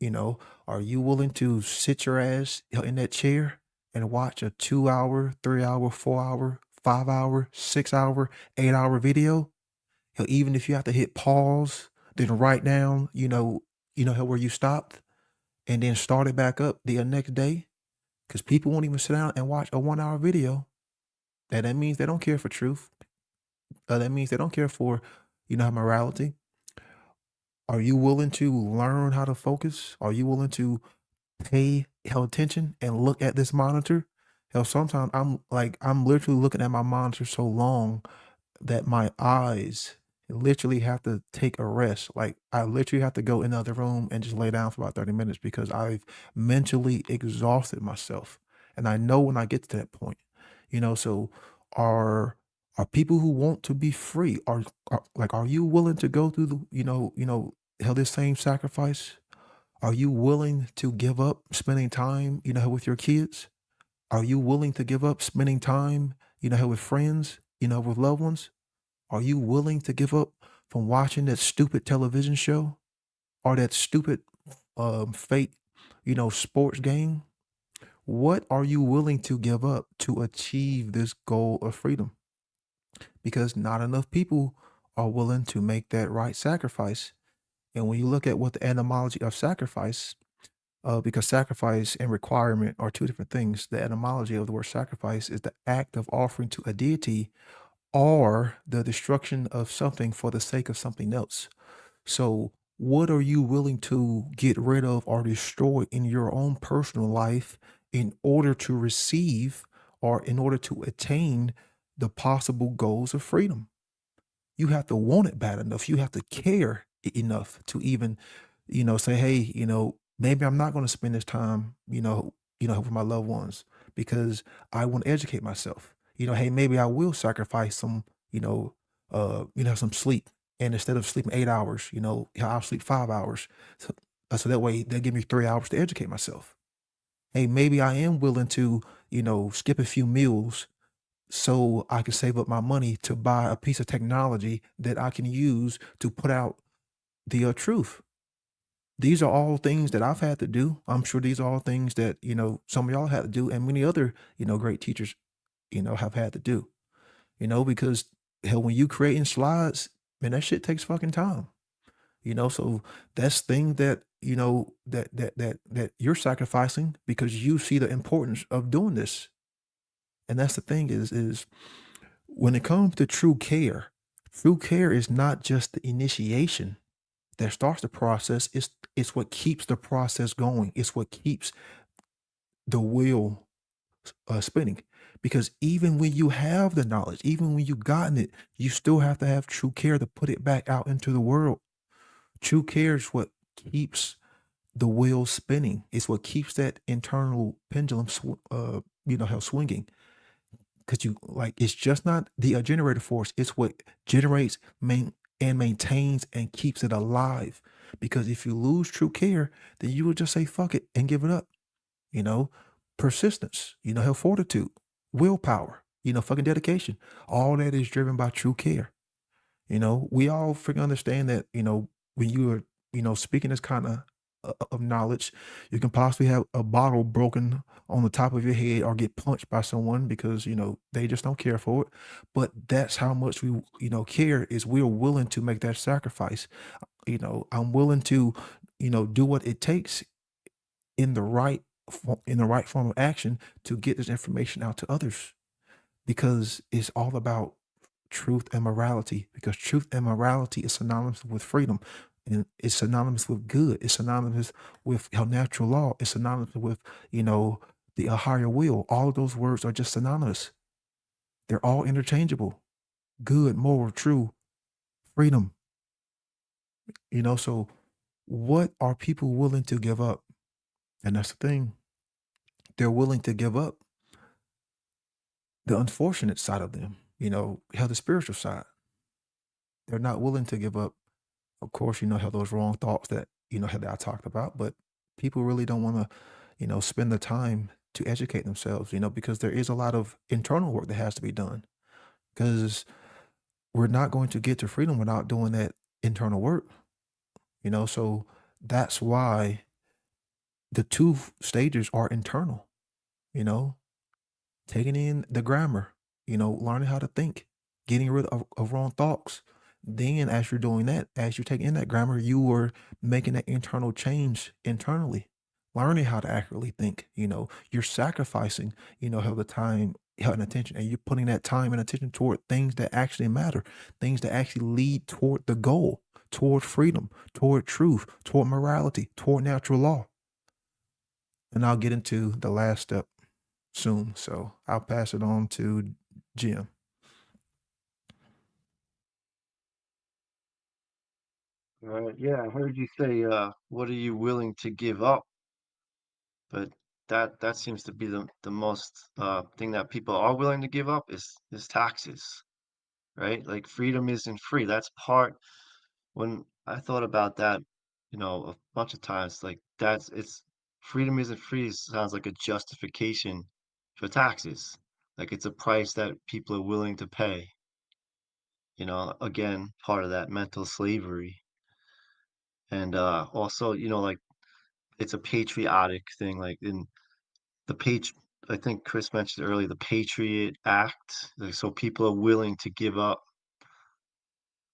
You know, are you willing to sit your ass in that chair and watch a 2 hour, 3 hour, 4 hour, 5 hour, 6 hour, 8 hour video? Hell, even if you have to hit pause, then write down, hell, where you stopped and then start it back up the next day. Because people won't even sit down and watch a 1 hour video. And that means they don't care for truth. That means they don't care for, morality. Are you willing to learn how to focus? Are you willing to pay hell attention and look at this monitor? Hell, sometimes I'm literally looking at my monitor so long that my eyes literally have to take a rest. Like I literally have to go in another room and just lay down for about 30 minutes because I've mentally exhausted myself. And I know when I get to that point, so are are people who want to be free, are you willing to go through the, hell, this same sacrifice? Are you willing to give up spending time, with your kids? Are you willing to give up spending time, with friends, with loved ones? Are you willing to give up from watching that stupid television show or that stupid fake, sports game? What are you willing to give up to achieve this goal of freedom? Because not enough people are willing to make that right sacrifice. And when you look at what the etymology of sacrifice, because sacrifice and requirement are two different things. The etymology of the word sacrifice is the act of offering to a deity or the destruction of something for the sake of something else. So, what are you willing to get rid of or destroy in your own personal life in order to receive or in order to attain the possible goals of freedom? You have to want it bad enough. You have to care enough to even, say, hey, maybe I'm not going to spend this time, with my loved ones because I want to educate myself. Hey, maybe I will sacrifice some, some sleep. And instead of sleeping 8 hours, I'll sleep 5 hours. So that way they'll give me 3 hours to educate myself. Hey, maybe I am willing to, skip a few meals so I can save up my money to buy a piece of technology that I can use to put out the truth. These are all things that I've had to do. I'm sure these are all things that, some of y'all had to do and many other, great teachers, have had to do, because hell, when you creating slides, man, that shit takes fucking time, so that's thing that, that you're sacrificing because you see the importance of doing this. And that's the thing is when it comes to true care is not just the initiation that starts the process. It's what keeps the process going. It's what keeps the wheel spinning. Because even when you have the knowledge, even when you've gotten it, you still have to have true care to put it back out into the world. True care is what keeps the wheel spinning. It's what keeps that internal pendulum, swinging. Because it's just not the generator force. It's what generates, and maintains and keeps it alive. Because if you lose true care, then you will just say fuck it and give it up. You know, persistence. Have fortitude, willpower. Fucking dedication. All that is driven by true care. We all freaking understand that. When you are, speaking this kind of knowledge, you can possibly have a bottle broken on the top of your head or get punched by someone because they just don't care for it. But that's how much we care, is we're willing to make that sacrifice. I'm willing to do what it takes in the right form of action to get this information out to others, because it's all about truth and morality, because truth and morality is synonymous with freedom, and it's synonymous with good. It's synonymous with natural law. It's synonymous with, the higher will. All of those words are just synonymous. They're all interchangeable. Good, moral, true, freedom. So what are people willing to give up? And that's the thing. They're willing to give up the unfortunate side of them, how the spiritual side. They're not willing to give up, of course, how those wrong thoughts that, how that I talked about, but people really don't want to, spend the time to educate themselves, because there is a lot of internal work that has to be done. Because we're not going to get to freedom without doing that internal work, so that's why the two stages are internal, you know, taking in the grammar, learning how to think, getting rid of wrong thoughts. Then, as you're doing that, as you're taking in that grammar, you are making that internal change internally, learning how to accurately think. You're sacrificing, how the time, how and attention, and you're putting that time and attention toward things that actually matter, things that actually lead toward the goal, toward freedom, toward truth, toward morality, toward natural law. And I'll get into the last step soon. So I'll pass it on to Jim. Yeah, I heard you say, what are you willing to give up? But that seems to be the most thing that people are willing to give up is taxes, right? Like freedom isn't free. That's part when I thought about that, a bunch of times, like it's freedom isn't free sounds like a justification for taxes. Like it's a price that people are willing to pay. Again, part of that mental slavery. And also, like it's a patriotic thing, like in the page I think Chris mentioned earlier, the Patriot Act. Like so people are willing to give up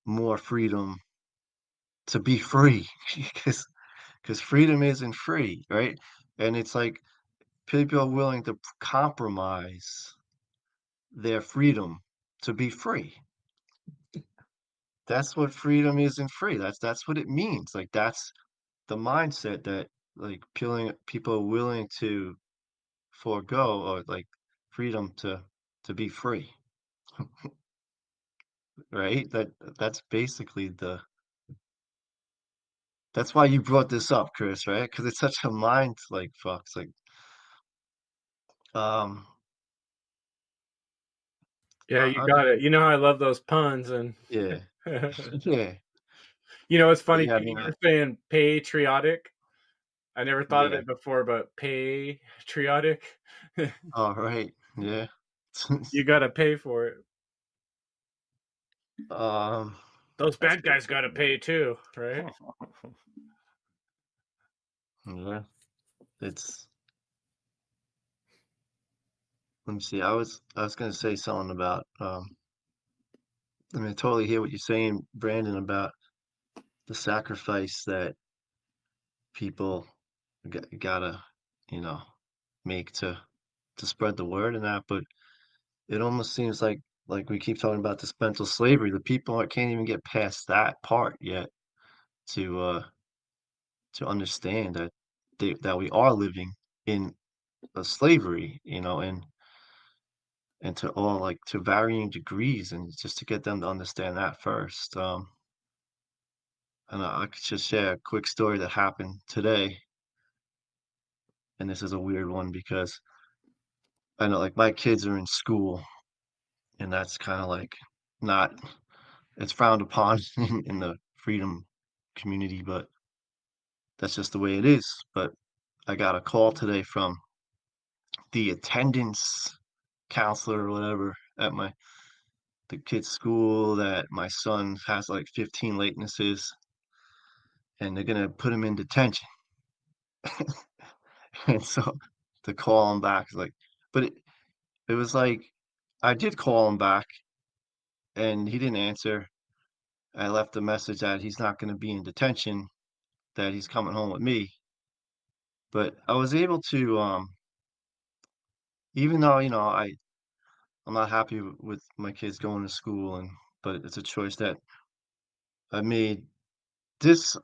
more freedom to be free because freedom isn't free, right? And it's like people are willing to compromise their freedom to be free. That's what freedom isn't free. That's what it means. Like that's the mindset that like people are willing to forego or like freedom to be free, right? That's basically that's why you brought this up, Chris, right? Because it's such a mind like fuck. It's like um Yeah, you I got it. You know how I love those puns, and yeah. Yeah. it's But funny yeah, I too. mean, You're saying patriotic. I never thought of yeah. it before, but patriotic. All right. Yeah. You gotta pay for it. Um, Those that's bad good. guys gotta pay too, right? Yeah. It's let me see. I was gonna say something about I mean, I totally hear what you're saying, Brandon, about the sacrifice that people gotta, you know, make to spread the word and that, but it almost seems like we keep talking about this mental slavery. The people can't even get past that part yet to to understand that that we are living in a slavery, and to all like to varying degrees, and just to get them to understand that first. And I could just share a quick story that happened today, and this is a weird one because I know like my kids are in school, and that's kind of like not it's frowned upon in the freedom community, but that's just the way it is. But I got a call today from the attendance counselor or whatever at the kid's school that my son has like 15 latenesses and they're gonna put him in detention. And so to call him back is like, but it was like I did call him back and he didn't answer. I left a message that he's not going to be in detention, that he's coming home with me. But I was able to, even though I'm not happy with my kids going to school, but it's a choice that I made. This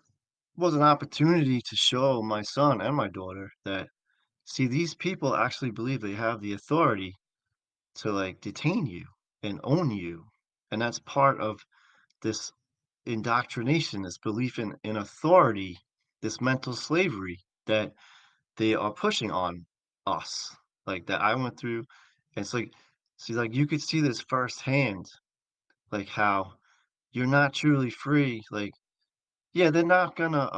was an opportunity to show my son and my daughter that, see, these people actually believe they have the authority to like detain you and own you. And that's part of this indoctrination, this belief in authority, this mental slavery that they are pushing on us, like that I went through. And it's like, see, like you could see this firsthand, like how you're not truly free. Like, yeah, they're not gonna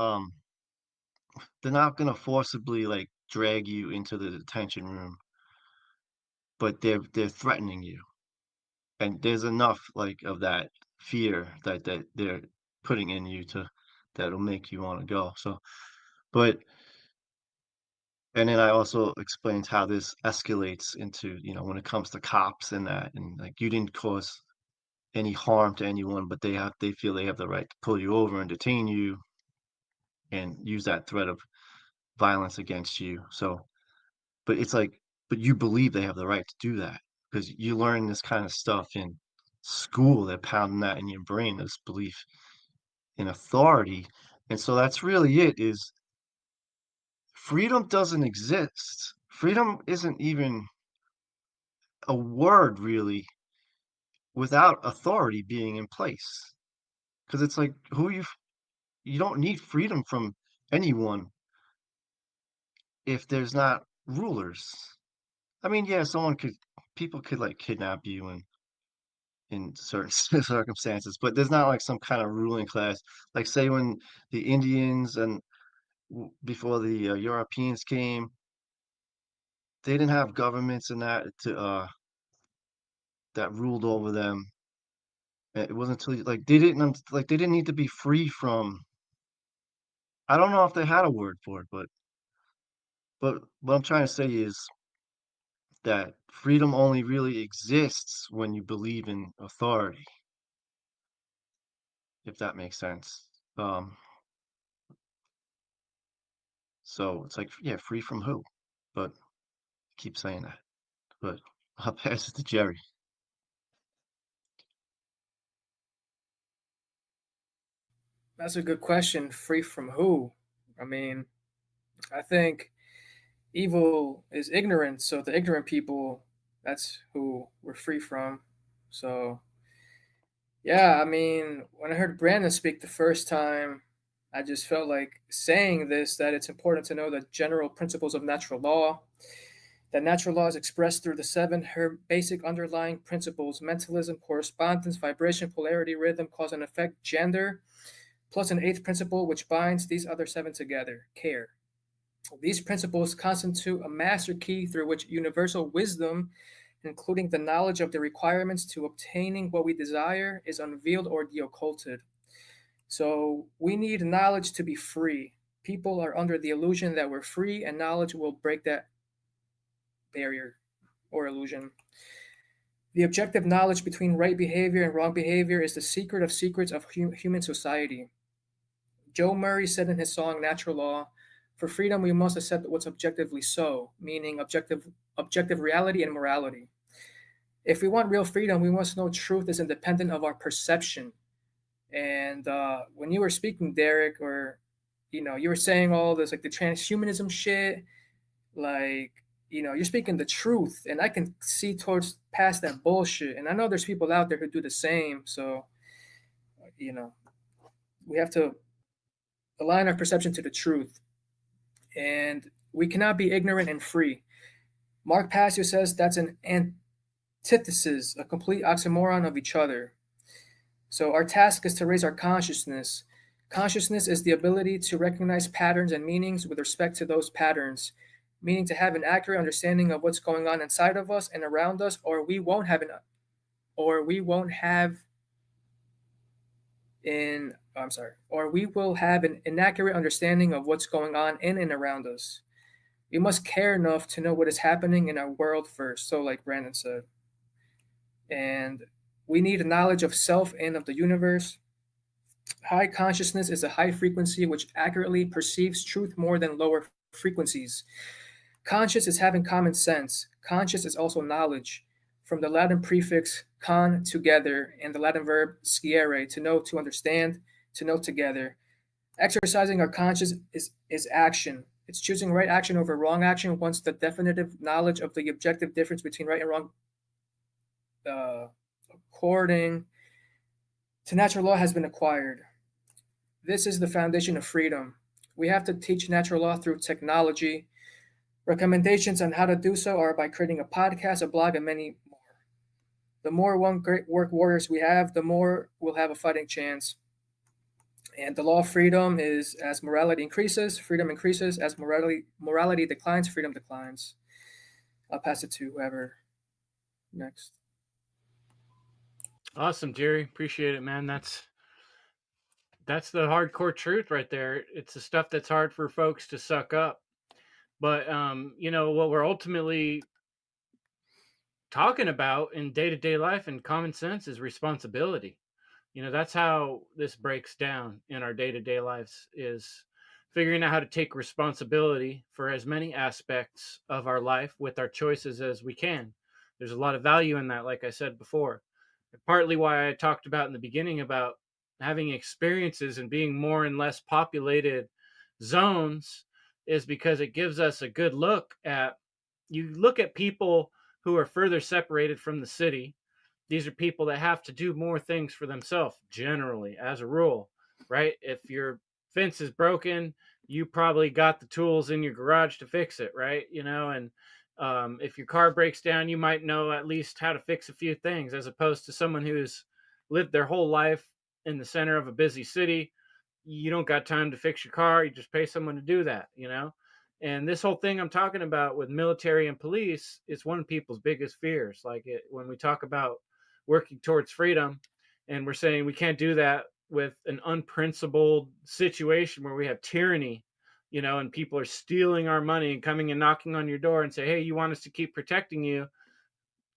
forcibly like drag you into the detention room, but they're threatening you. And there's enough like of that fear that they're putting in you to that'll make you want to go. So, but and then I also explained how this escalates into, when it comes to cops and that, and like you didn't cause any harm to anyone, but they feel they have the right to pull you over and detain you and use that threat of violence against you. So, but it's like, but you believe they have the right to do that because you learn this kind of stuff in school. They're pounding that in your brain, this belief in authority. And so that's really it, is freedom doesn't exist. Freedom isn't even a word really without authority being in place. Because it's like you don't need freedom from anyone if there's not rulers. I mean, yeah, people could like kidnap you and in certain circumstances, but there's not like some kind of ruling class. Like say when the Indians and before the Europeans came, they didn't have governments and that to that ruled over them. And it wasn't until like they didn't need to be free from. I don't know if they had a word for it, but what I'm trying to say is that freedom only really exists when you believe in authority, if that makes sense. Um, so it's like, yeah, free from who? But I keep saying that. But I'll pass it to Jerry. That's a good question. Free from who? I mean, I think evil is ignorance, so the ignorant people, that's who we're free from. So, yeah, I mean, when I heard Brandon speak the first time, I just felt like saying this, that it's important to know the general principles of natural law, that natural law is expressed through the seven her basic underlying principles: mentalism, correspondence, vibration, polarity, rhythm, cause and effect, gender, plus an eighth principle which binds these other seven together: care. These principles constitute a master key through which universal wisdom, including the knowledge of the requirements to obtaining what we desire, is unveiled or deocculted. So we need knowledge to be free. People are under the illusion that we're free, and knowledge will break that barrier or illusion. The objective knowledge between right behavior and wrong behavior is the secret of secrets of human society. Joe Murray said in his song Natural Law, "For freedom, we must accept what's objectively so," meaning objective reality and morality. If we want real freedom, we must know truth is independent of our perception. And when you were speaking, Derek, or you were saying all this like the transhumanism shit, like you're speaking the truth, and I can see towards past that bullshit. And I know there's people out there who do the same. So you know, we have to align our perception to the truth, and we cannot be ignorant and free. Mark Passio says that's an antithesis, a complete oxymoron of each other. So our task is to raise our consciousness. Consciousness is the ability to recognize patterns and meanings with respect to those patterns, meaning to have an accurate understanding of what's going on inside of us and around us, or we won't have or we will have an inaccurate understanding of what's going on in and around us. We must care enough to know what is happening in our world first, so like Brandon said. And we need a knowledge of self and of the universe. High consciousness is a high frequency which accurately perceives truth more than lower frequencies. Conscious is having common sense. Conscious is also knowledge. from the Latin prefix con, together, and the Latin verb sciere, to know, to understand, to know together. Exercising our conscience is action. It's choosing right action over wrong action once the definitive knowledge of the objective difference between right and wrong, according to natural law, has been acquired. This is the foundation of freedom. We have to teach natural law through technology. Recommendations on how to do so are by creating a podcast, a blog, and many more. The more one great work warriors we have, the more we'll have a fighting chance. And the law of freedom is, as morality increases, freedom increases. As morality declines, freedom declines. I'll pass it to whoever next. Awesome, Jerry. Appreciate it, man. That's the hardcore truth right there. It's the stuff that's hard for folks to suck up. But what we're ultimately talking about in day-to-day life and common sense is responsibility. That's how this breaks down in our day-to-day lives, is figuring out how to take responsibility for as many aspects of our life with our choices as we can. There's a lot of value in that, like I said before. Partly why I talked about in the beginning about having experiences and being more and less populated zones is because it gives us a good look at, you look at people who are further separated from the city. These are people that have to do more things for themselves, generally, as a rule, right? If your fence is broken, you probably got the tools in your garage to fix it, right? And if your car breaks down, you might know at least how to fix a few things, as opposed to someone who's lived their whole life in the center of a busy city. You don't got time to fix your car. You just pay someone to do that, And this whole thing I'm talking about with military and police is one of people's biggest fears. When we talk about working towards freedom, and we're saying we can't do that with an unprincipled situation where we have tyranny, and people are stealing our money and coming and knocking on your door and say, hey, you want us to keep protecting you?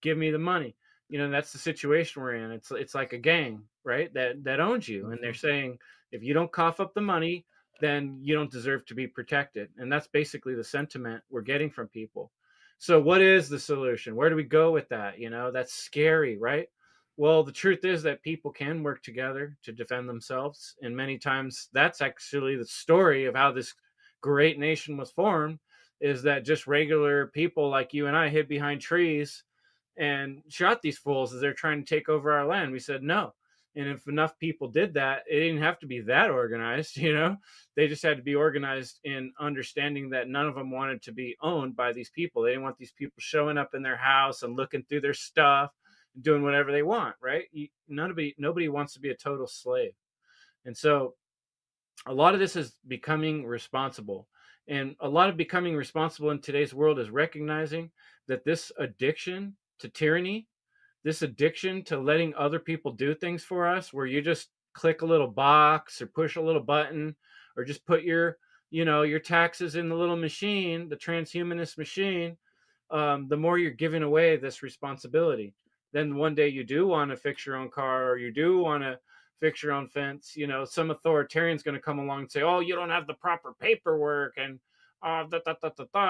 Give me the money. That's the situation we're in. It's like a gang, right? That owns you. And they're saying, if you don't cough up the money, then you don't deserve to be protected. And that's basically the sentiment we're getting from people. So what is the solution? Where do we go with that? That's scary, right? Well, the truth is that people can work together to defend themselves. And many times that's actually the story of how this great nation was formed, is that just regular people like you and I hid behind trees and shot these fools as they're trying to take over our land. We said no. And if enough people did that, it didn't have to be that organized, They just had to be organized in understanding that none of them wanted to be owned by these people. They didn't want these people showing up in their house and looking through their stuff, doing whatever they want, right? Nobody wants to be a total slave. And so a lot of this is becoming responsible. And a lot of becoming responsible in today's world is recognizing that this addiction to tyranny, this addiction to letting other people do things for us, where you just click a little box or push a little button or just put your taxes in the little machine, the transhumanist machine, the more you're giving away this responsibility. Then one day you do want to fix your own car, or you do want to fix your own fence. Some authoritarian's going to come along and say, oh, you don't have the proper paperwork, and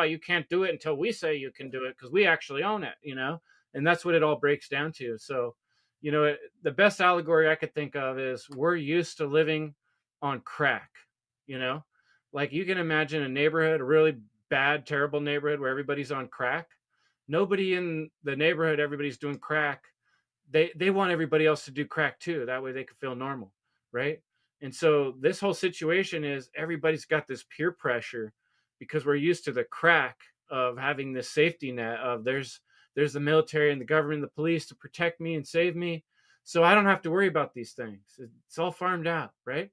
you can't do it until we say you can do it because we actually own it, and that's what it all breaks down to. So, the best allegory I could think of is we're used to living on crack, like you can imagine a neighborhood, a really bad, terrible neighborhood where everybody's on crack. Nobody in the neighborhood, everybody's doing crack. They want everybody else to do crack too. That way they can feel normal, right? And so this whole situation is everybody's got this peer pressure because we're used to the crack of having this safety net of there's the military and the government and the police to protect me and save me. So I don't have to worry about these things. It's all farmed out, right?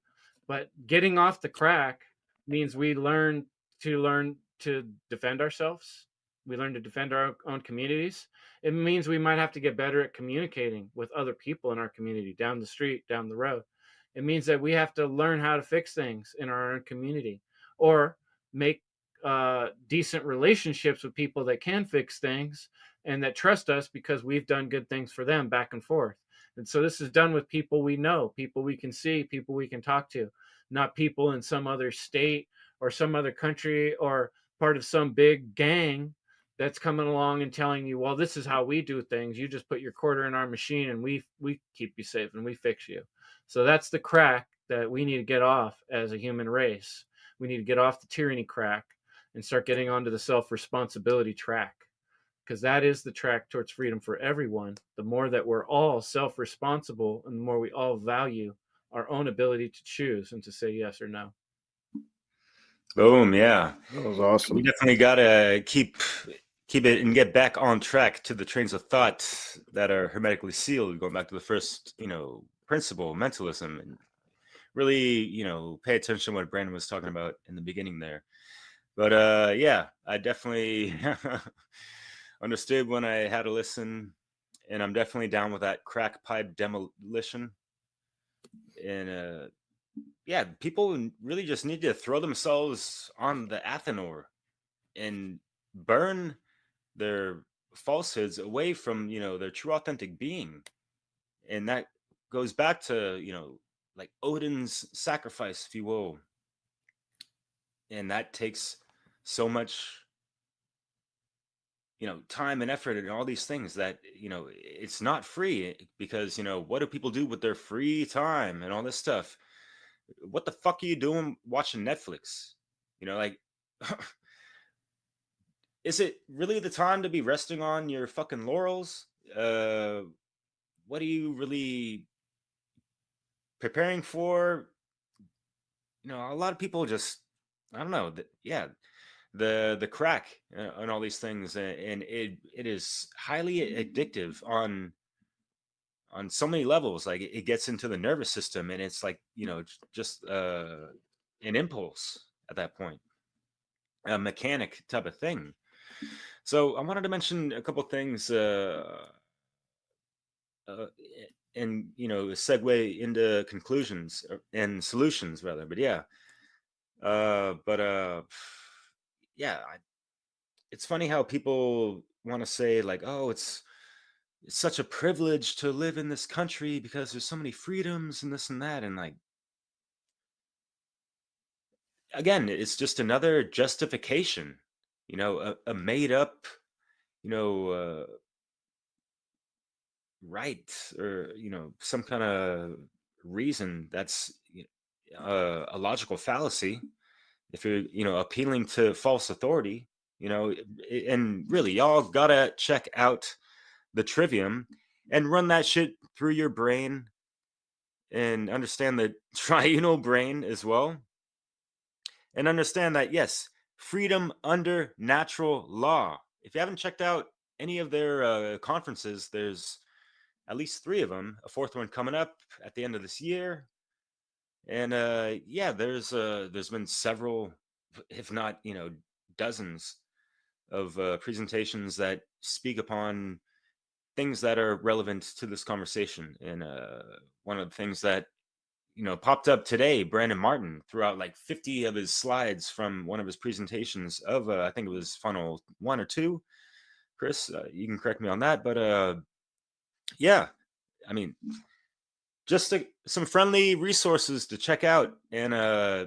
But getting off the crack means we learn to defend ourselves. We learn to defend our own communities. It means we might have to get better at communicating with other people in our community, down the street, down the road. It means that we have to learn how to fix things in our own community, or make decent relationships with people that can fix things and that trust us because we've done good things for them back and forth. And so this is done with people we know, people we can see, people we can talk to, not people in some other state or some other country or part of some big gang that's coming along and telling you, well, this is how we do things. You just put your quarter in our machine and we keep you safe and we fix you. So that's the crack that we need to get off as a human race. We need to get off the tyranny crack and start getting onto the self-responsibility track, because that is the track towards freedom for everyone. The more that we're all self-responsible and the more we all value our own ability to choose and to say yes or no. Boom. Yeah. That was We awesome. definitely gotta keep it and get back on track to the trains of thought that are hermetically sealed, going back to the first, principle, mentalism, and really, pay attention to what Brandon was talking about in the beginning there. But yeah, I definitely understood when I had to listen, and I'm definitely down with that crack pipe demolition. And yeah, people really just need to throw themselves on the Athanor and burn their falsehoods away from their true authentic being. And that goes back to like Odin's sacrifice, if you will. And that takes so much time and effort and all these things that it's not free, because what do people do with their free time and all this stuff? What the fuck are you doing watching Netflix? Like is it really the time to be resting on your fucking laurels? What are you really preparing for? A lot of people just, I don't know, yeah, the crack and all these things, and it is highly addictive on so many levels. Like it gets into the nervous system, and it's like just an impulse at that point, a mechanic type of thing. So I wanted to mention a couple things, uh, and segue into conclusions and solutions rather. But yeah, but yeah, it's funny how people want to say like, oh, it's such a privilege to live in this country because there's so many freedoms and this and that, and like, again, it's just another justification, a made up, you know, uh, right, or some kind of reason that's a logical fallacy. If you're appealing to false authority, and really, y'all gotta check out the Trivium and run that shit through your brain and understand the triunal brain as well, and understand that yes, freedom under natural law. If you haven't checked out any of their conferences, there's at least 3 of them, a 4th one coming up at the end of this year. And yeah, there's been several, if not dozens of presentations that speak upon things that are relevant to this conversation. And one of the things that popped up today, Brandon Martin threw out like 50 of his slides from one of his presentations of I think it was funnel 1 or 2. Chris, you can correct me on that, but yeah, I mean, just some friendly resources to check out. And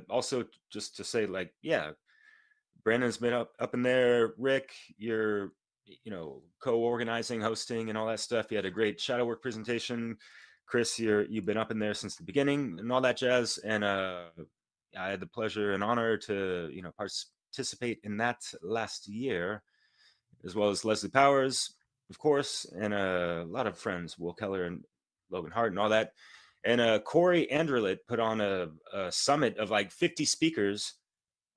also just to say, like, yeah, Brandon's been up in there. Rick, you're co-organizing, hosting, and all that stuff. You had a great shadow work presentation. Chris, you've been up in there since the beginning and all that jazz. And I had the pleasure and honor to participate in that last year, as well as Leslie Powers, of course, and a lot of friends, Will Keller and Logan Hart and all that. And Corey Anderlet put on a summit of like 50 speakers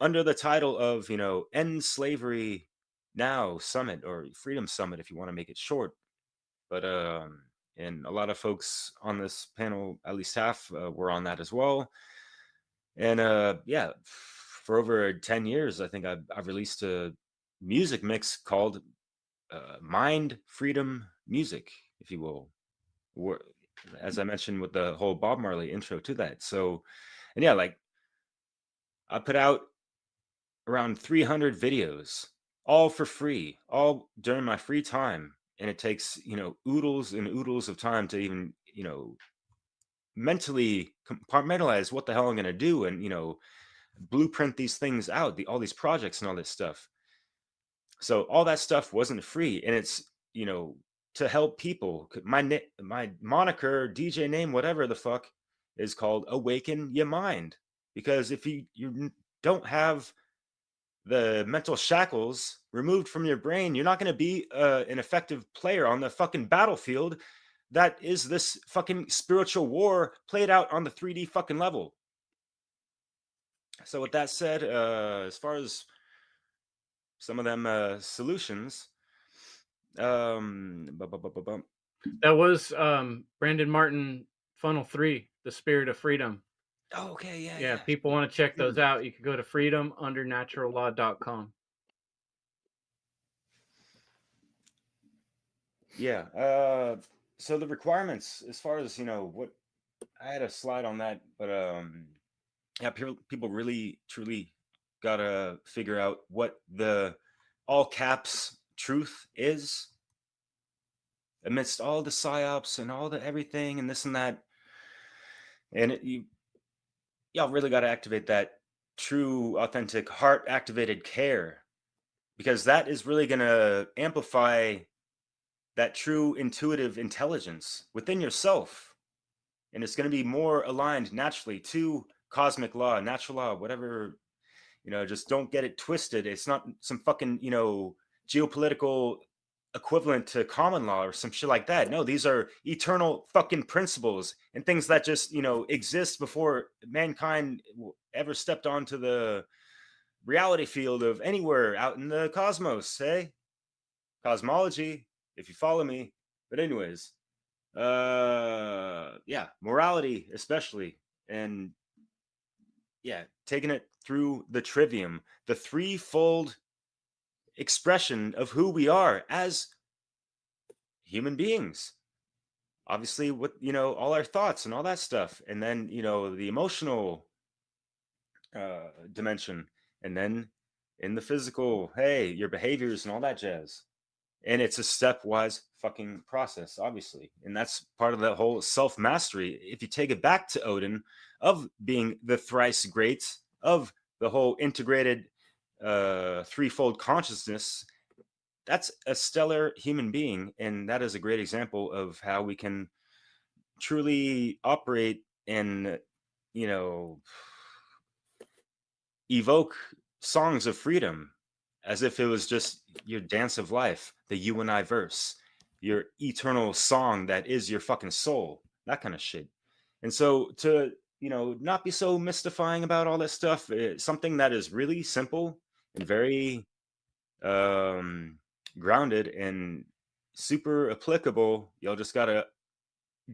under the title of, End Slavery Now Summit, or Freedom Summit, if you want to make it short. But, and a lot of folks on this panel, at least half, were on that as well. And yeah, for over 10 years, I think I've released a music mix called Mind Freedom Music, if you will, as I mentioned with the whole Bob Marley intro to that. So, and yeah, like I put out around 300 videos, all for free, all during my free time. And it takes, oodles and oodles of time to even, mentally compartmentalize what the hell I'm going to do, and, blueprint these things out, all these projects and all this stuff. So all that stuff wasn't free, and it's, you know, to help people. My moniker, DJ name, whatever the fuck, is called Awaken Your Mind, because if you don't have the mental shackles removed from your brain, you're not going to be an effective player on the fucking battlefield that is this fucking spiritual war played out on the 3D fucking level. So with that said, as far as some of them solutions, bum. That was Brandon Martin Funnel 3, The Spirit of Freedom. Oh, okay, yeah, Yeah, people want to check those out. You can go to freedomundernaturallaw.com. Yeah. So the requirements, as far as, you know, what I had a slide on that, but yeah, people really truly gotta figure out what the all caps truth is amidst all the psyops and all the everything and this and that, and y'all really got to activate that true, authentic, heart activated care, because that is really going to amplify that true intuitive intelligence within yourself. And it's going to be more aligned naturally to cosmic law, natural law, whatever, you know, just don't get it twisted. It's not some fucking, you know, geopolitical equivalent to common law or some shit like that. No, these are eternal fucking principles and things that just, you know, exist before mankind ever stepped onto the reality field of anywhere out in the cosmos, hey? Cosmology, if you follow me. But anyways, yeah, morality especially, and yeah, taking it through the trivium, the threefold expression of who we are as human beings. Obviously, with, you know, all our thoughts and all that stuff, and then, you know, the emotional dimension, and then in the physical, hey, your behaviors and all that jazz. And it's a stepwise fucking process, obviously, and that's part of the whole self mastery. If you take it back to Odin, of being the thrice great, of the whole integrated threefold consciousness, that's a stellar human being, and that is a great example of how we can truly operate and, you know, evoke songs of freedom as if it was just your dance of life, the you and I verse, your eternal song that is your fucking soul, that kind of shit. And so to, you know, not be so mystifying about all that stuff, something that is really simple and very um grounded and super applicable. Y'all just gotta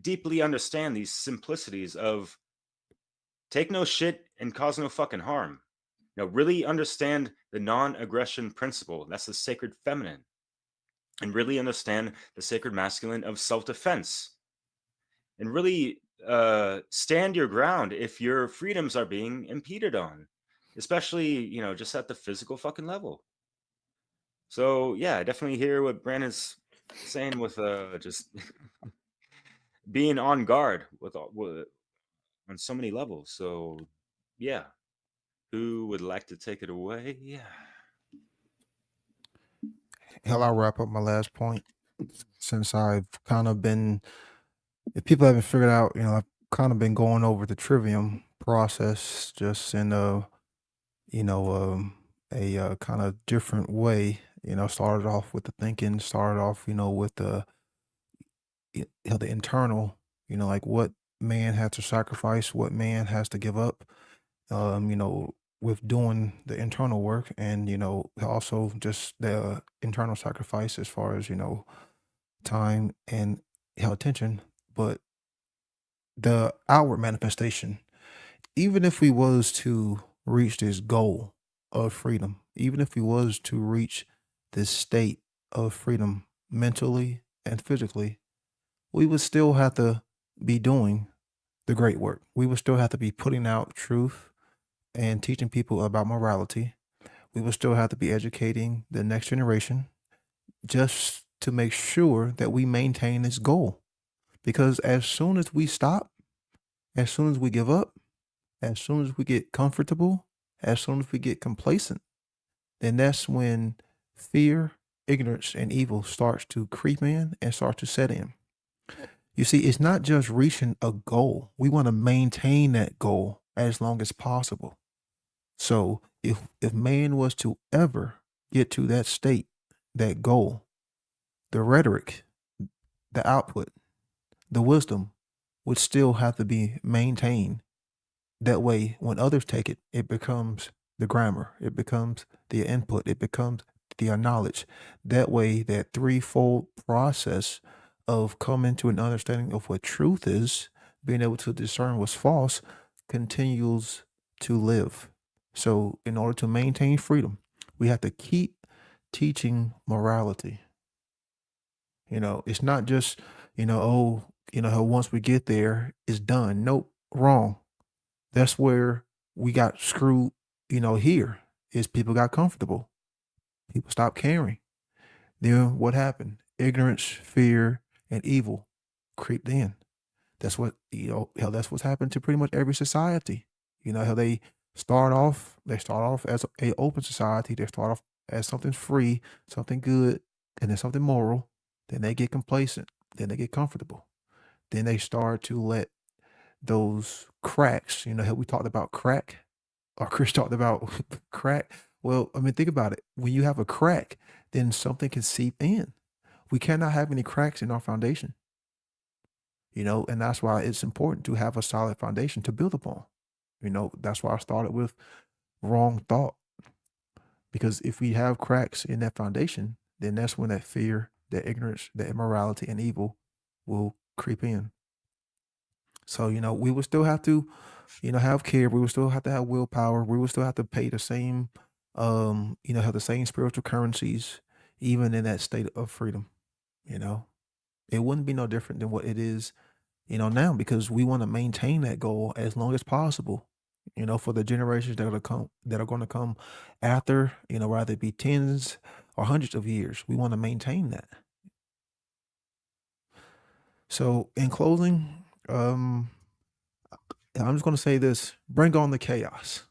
deeply understand these simplicities of take no shit and cause no fucking harm. You know, really understand the non-aggression principle. That's the sacred feminine. And really understand the sacred masculine of self-defense. And really stand your ground if your freedoms are being impeded on, especially, you know, just at the physical fucking level. So yeah, I definitely hear what Brandon's saying with just being on guard with on so many levels. So yeah, who would like to take it away? Yeah. Hell, I'll wrap up my last point since I've kind of been, if people haven't figured out, you know, I've kind of been going over the trivium process just in you know, a kind of different way. You know, started off with the thinking, started off, you know, with you know, the internal, you know, like what man has to sacrifice, what man has to give up, you know, with doing the internal work, and, you know, also just the internal sacrifice as far as, you know, time and attention, but the outward manifestation, even if we was to reach this goal of freedom, even if we was to reach this state of freedom mentally and physically, we would still have to be doing the great work. We would still have to be putting out truth and teaching people about morality. We would still have to be educating the next generation just to make sure that we maintain this goal. Because as soon as we stop, as soon as we give up, as soon as we get comfortable, as soon as we get complacent, then that's when fear, ignorance, and evil starts to creep in and start to set in. You see, it's not just reaching a goal. We want to maintain that goal as long as possible. So if man was to ever get to that state, that goal, the rhetoric, the output, the wisdom would still have to be maintained. That way, when others take it, it becomes the grammar, it becomes the input, it becomes the knowledge. That way, that threefold process of coming to an understanding of what truth is, being able to discern what's false, continues to live. So, in order to maintain freedom, we have to keep teaching morality. It's not just, oh, how once we get there, it's done. Nope, wrong. That's where we got screwed, here is people got comfortable. People stopped caring. Then what happened? Ignorance, fear, and evil creeped in. That's what, hell, that's what's happened to pretty much every society. How they start off as a open society. They start off as something free, something good, and then something moral. Then they get complacent. Then they get comfortable. Then they start to let those cracks, how we talked about crack, or Chris talked about crack. Well, I mean, think about it. When you have a crack, then something can seep in. We cannot have any cracks in our foundation, and that's why it's important to have a solid foundation to build upon. That's why I started with wrong thought, because if we have cracks in that foundation, then that's when that fear, that ignorance, that immorality, and evil will creep in. So, we will still have to, have care. We will still have to have willpower. We will still have to pay the same, have the same spiritual currencies, even in that state of freedom. You know, it wouldn't be no different than what it is, now, because we want to maintain that goal as long as possible. For the generations that are going to come after, whether it be tens or hundreds of years, we want to maintain that. So, in closing, I'm just going to say this: bring on the chaos,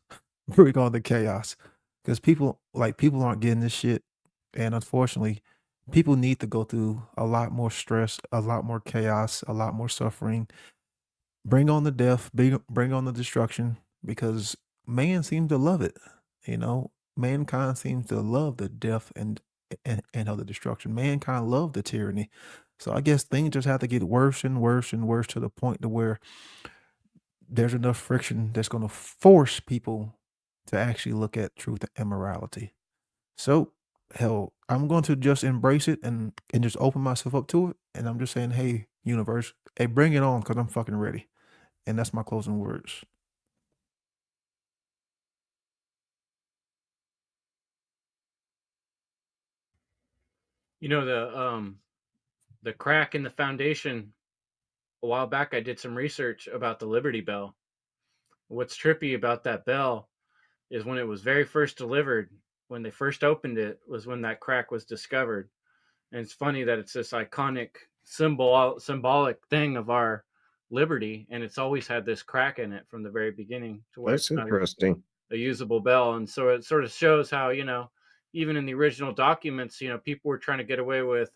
bring on the chaos, because people aren't getting this shit, and unfortunately, people need to go through a lot more stress, a lot more chaos, a lot more suffering. Bring on the death, bring on the destruction, because man seems to love it. Mankind seems to love the death and other destruction. Mankind love the tyranny. So I guess things just have to get worse and worse and worse to the point to where there's enough friction that's going to force people to actually look at truth and morality. So, hell, I'm going to just embrace it and just open myself up to it. And I'm just saying, hey, universe, hey, bring it on, because I'm fucking ready. And that's my closing words. The crack in the foundation. A while back, I did some research about the Liberty Bell. What's trippy about that bell is when it was very first delivered, when they first opened it, was when that crack was discovered. And it's funny that it's this iconic symbolic thing of our liberty, and it's always had this crack in it from the very beginning, to where That's it's not even interesting. a usable bell. And so it sort of shows how, even in the original documents, people were trying to get away with,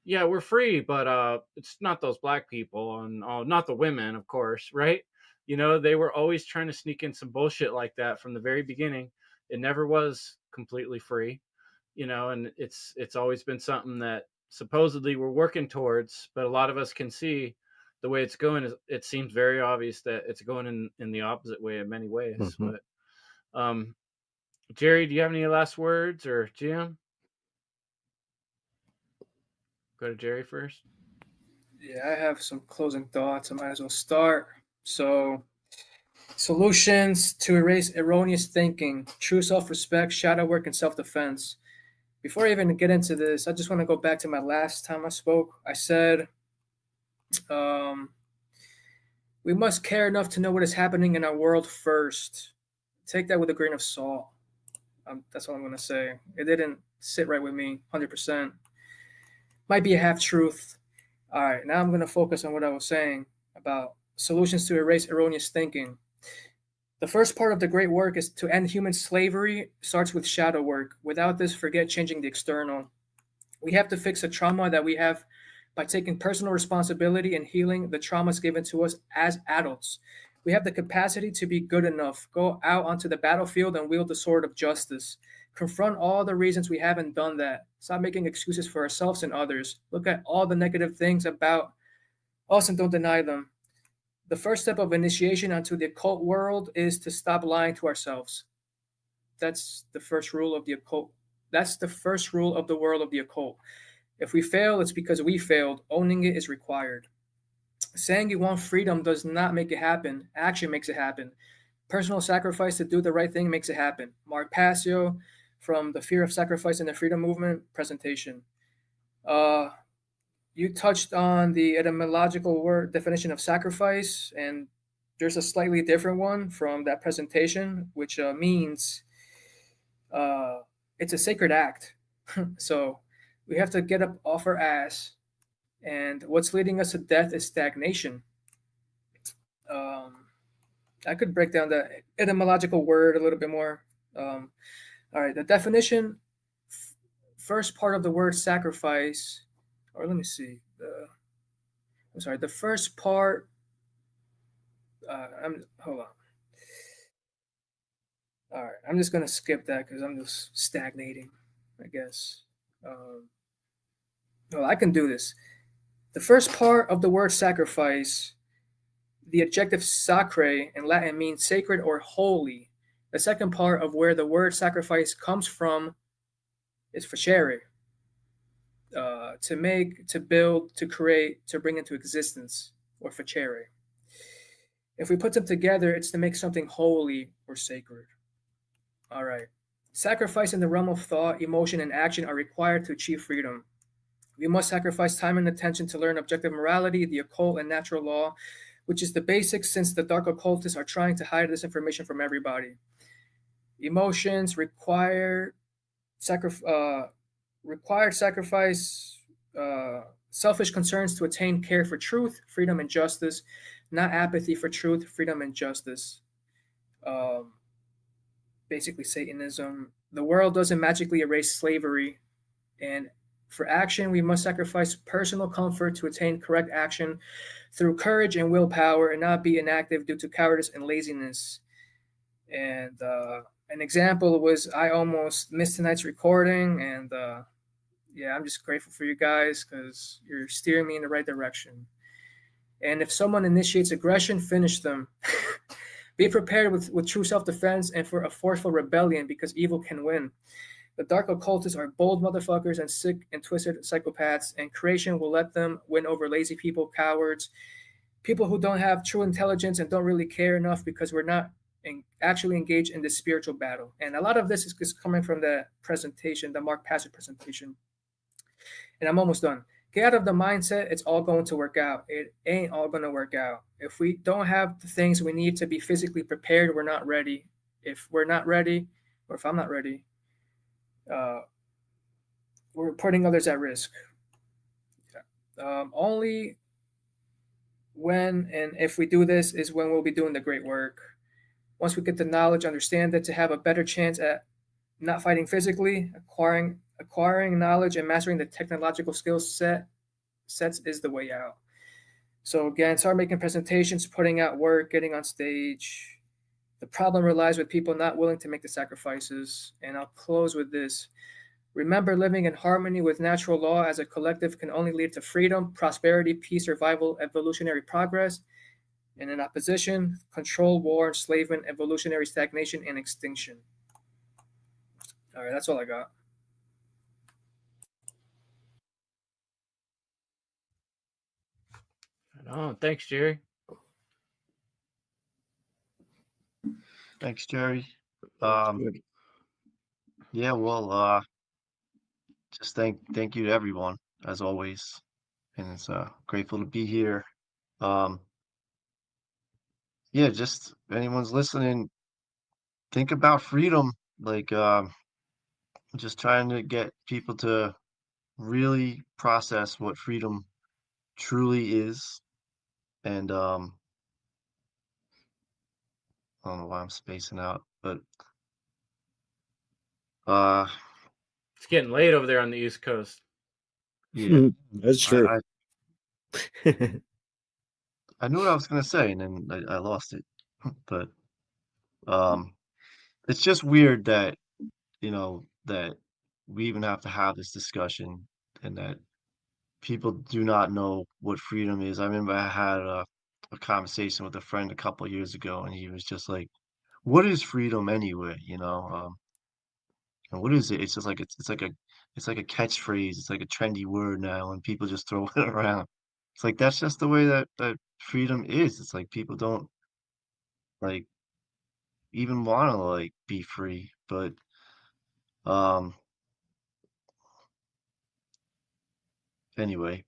yeah, we're free, but it's not those black people, and not the women, of course, right? They were always trying to sneak in some bullshit like that from the very beginning. It never was completely free, and it's always been something that supposedly we're working towards, but a lot of us can see the way it's going is, it seems very obvious that it's going in the opposite way in many ways. Mhm. But Jerry, do you have any last words, or Jim? Go to Jerry first. Yeah, I have some closing thoughts. I might as well start. So, solutions to erase erroneous thinking, true self respect, shadow work, and self defense. Before I even get into this, I just want to go back to my last time I spoke. I said, um, we must care enough to know what is happening in our world first. Take that with a grain of salt. That's what I'm going to say. It didn't sit right with me 100%. Might be a half truth. All right, now I'm going to focus on what I was saying about solutions to erase erroneous thinking. The first part of the great work is to end human slavery starts with shadow work. Without this, forget changing the external. We have to fix the trauma that we have by taking personal responsibility and healing the traumas given to us as adults. We have the capacity to be good enough. Go out onto the battlefield and wield the sword of justice. Confront all the reasons we haven't done that. Stop making excuses for ourselves and others. Look at all the negative things about us and don't deny them. The first step of initiation onto the occult world is to stop lying to ourselves. That's the first rule of the occult. That's the first rule of the world of the occult. If we fail, it's because we failed. Owning it is required. Saying you want freedom does not make it happen. Action makes it happen. Personal sacrifice to do the right thing makes it happen. Mark Passio from the Fear of Sacrifice and the Freedom Movement presentation. You touched on the etymological word definition of sacrifice, and there's a slightly different one from that presentation, which means it's a sacred act. So we have to get up off our ass, and what's leading us to death is stagnation. I could break down the etymological word a little bit more. All right, the definition, first part of the word sacrifice, or let me see. I'm sorry, the first part. Hold on. All right, I'm just gonna skip that because I'm just stagnating, I guess. Well, I can do this. The first part of the word sacrifice, the adjective sacre in Latin means sacred or holy. The second part of where the word sacrifice comes from is facere, to make, to build, to create, to bring into existence, or facere. If we put them together, it's to make something holy or sacred. All right. Sacrifice in the realm of thought, emotion, and action are required to achieve freedom. We must sacrifice time and attention to learn objective morality, the occult, and natural law, which is the basics since the dark occultists are trying to hide this information from everybody. Emotions required sacrifice, selfish concerns to attain care for truth, freedom, and justice, not apathy for truth, freedom, and justice. Basically, Satanism. The world doesn't magically erase slavery, and for action, we must sacrifice personal comfort to attain correct action through courage and willpower and not be inactive due to cowardice and laziness. And an example was I almost missed tonight's recording, and yeah, I'm just grateful for you guys because you're steering me in the right direction. And if someone initiates aggression, finish them. Be prepared with true self-defense and for a forceful rebellion because evil can win. The dark occultists are bold motherfuckers and sick and twisted psychopaths, and creation will let them win over lazy people, cowards, people who don't have true intelligence and don't really care enough because we're not actually engaged in this spiritual battle. And a lot of this is coming from the presentation, the Mark Passio presentation. And I'm almost done. Get out of the mindset it's all going to work out. It ain't all going to work out. If we don't have the things we need to be physically prepared, we're not ready. If we're not ready, or if I'm not ready, we're putting others at risk. Only when and if we do this is when we'll be doing the great work. Once we get the knowledge, understand it to have a better chance at not fighting physically, acquiring knowledge and mastering the technological sets is the way out. So again, start making presentations, putting out work, getting on stage. The problem relies with people not willing to make the sacrifices. And I'll close with this. Remember, living in harmony with natural law as a collective can only lead to freedom, prosperity, peace, survival, evolutionary progress. And in opposition, control, war, enslavement, evolutionary stagnation, and extinction. All right, that's all I got. Oh, thanks, Jerry. Thanks, Jerry. Good. Yeah, well, just thank you to everyone as always, and it's grateful to be here. Yeah, just if anyone's listening, think about freedom. Like, just trying to get people to really process what freedom truly is, and I don't know why I'm spacing out, but uh, It's getting late over there on the East Coast. yeah, That's I, true. I knew what I was gonna say, and then I lost it. But um, it's just weird that that we even have to have this discussion, and that people do not know what freedom is. I remember I had a conversation with a friend a couple of years ago, and he was just like, "What is freedom anyway?" And what is it? It's just like it's like a catchphrase. It's like a trendy word now, and people just throw it around. It's like that's just the way that freedom is. It's like people don't like even want to like be free. But um, anyway,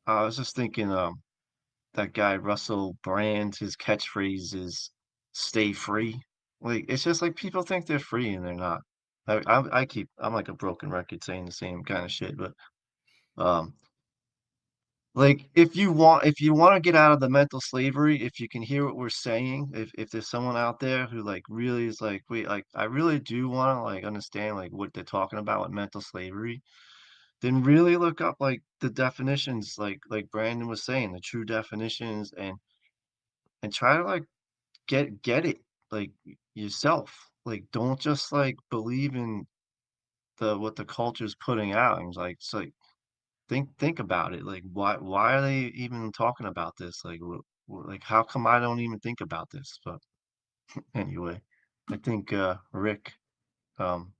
I was just thinking that guy Russell Brand, his catchphrase is "Stay free." Like it's just like people think they're free and they're not. I'm like a broken record saying the same kind of shit, but um like, if you wanna get out of the mental slavery, if you can hear what we're saying, if there's someone out there who, like, really is like, "Wait, like, I really do wanna, like, understand, like, what they're talking about with mental slavery," then really look up, like, the definitions, like Brandon was saying, the true definitions, and try to, like, get it, like, yourself. Like, don't just, like, believe in the what the culture's putting out, and, like, it's like think about it, like, why are they even talking about this? Like, like, how come I don't even think about this? But anyway, I think, Rick, um,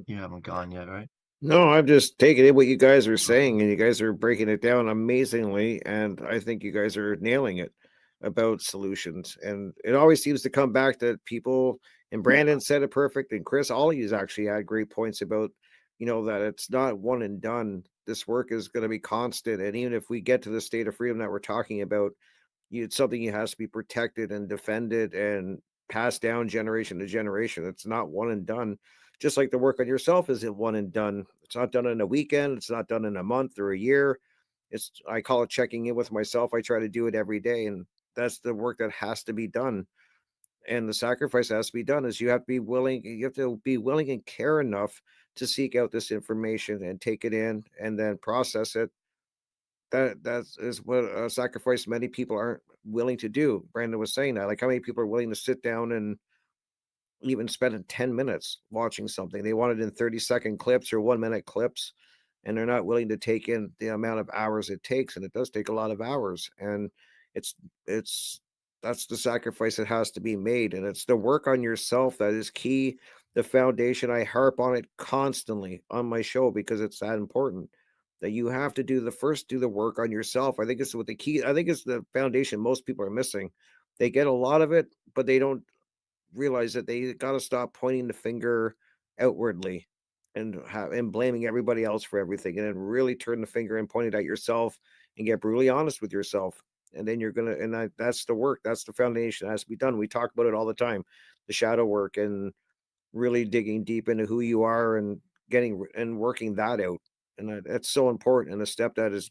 you haven't gone yet, right? No, I'm just taking in what you guys are saying, and you guys are breaking it down amazingly. And I think you guys are nailing it about solutions. And it always seems to come back that people, and Brandon said it perfect, and Chris, all of you actually had great points about, that it's not one and done. This work is going to be constant. And even if we get to the state of freedom that we're talking about, it's something that has to be protected and defended and passed down generation to generation. It's not one and done. Just like the work on yourself isn't one and done. It's not done in a weekend. It's not done in a month or a year. I call it checking in with myself. I try to do it every day, and that's the work that has to be done. And the sacrifice that has to be done is you have to be willing. You have to be willing and care enough to seek out this information and take it in and then process it. That is what a sacrifice many people aren't willing to do. Brandon was saying that, like how many people are willing to sit down and even spending 10 minutes watching something. They want it in 30-second clips or 1-minute clips, and they're not willing to take in the amount of hours it takes. And it does take a lot of hours. And it's, it's, that's the sacrifice that has to be made. And it's the work on yourself that is key. The foundation, I harp on it constantly on my show because it's that important that you have to do the work on yourself. I think it's what the key, I think it's the foundation most people are missing. They get a lot of it, but they don't realize that they got to stop pointing the finger outwardly and blaming everybody else for everything, and then really turn the finger and point it at yourself and get brutally honest with yourself. And then that's the work. That's the foundation that has to be done. We talk about it all the time, the shadow work and really digging deep into who you are and getting and working that out. And that's so important and a step that is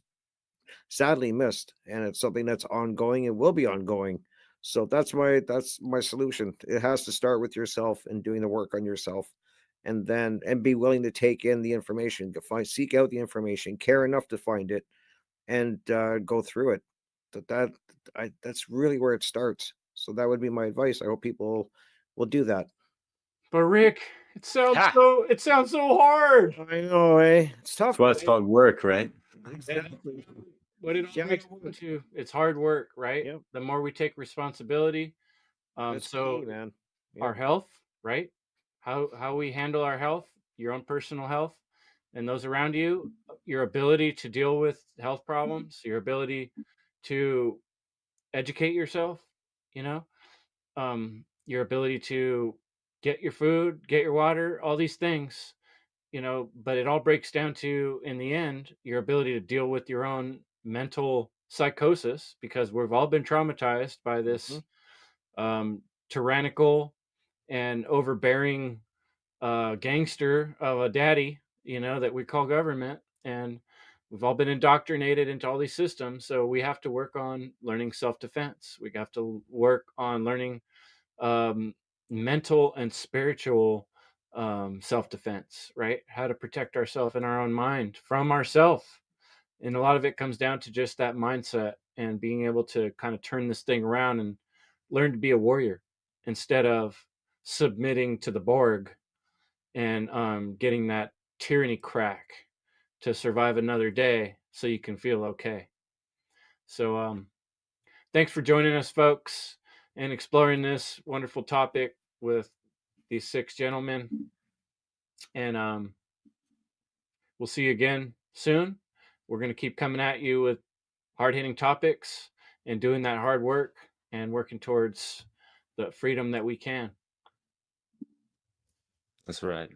sadly missed, and it's something that's ongoing and will be ongoing. So that's my solution. It has to start with yourself and doing the work on yourself, and be willing to take in the information, seek out the information, care enough to find it, and go through it. That's really where it starts. So that would be my advice. I hope people will do that. But Rick, Ha! it sounds so hard. I know, eh? It's tough. That's why it's called work, right? Exactly. What it all Yeah, comes down to, it's hard work, right? yep. The more we take responsibility, That's so key, man. Yep. our health, right? How we handle our health, your own personal health, and those around you, your ability to deal with health problems, your ability to educate yourself, you know, your ability to get your food, get your water, all these things, but it all breaks down to, in the end, your ability to deal with your own mental psychosis, because we've all been traumatized by this tyrannical and overbearing gangster of a daddy, that we call government. And we've all been indoctrinated into all these systems, so we have to work on learning self-defense. We have to work on learning mental and spiritual self-defense, right? How to protect ourselves in our own mind from ourselves. And a lot of it comes down to just that mindset and being able to kind of turn this thing around and learn to be a warrior instead of submitting to the Borg and getting that tyranny crack to survive another day so you can feel okay. So thanks for joining us, folks, and exploring this wonderful topic with these 6 gentlemen. And we'll see you again soon. We're going to keep coming at you with hard-hitting topics and doing that hard work and working towards the freedom that we can. That's right.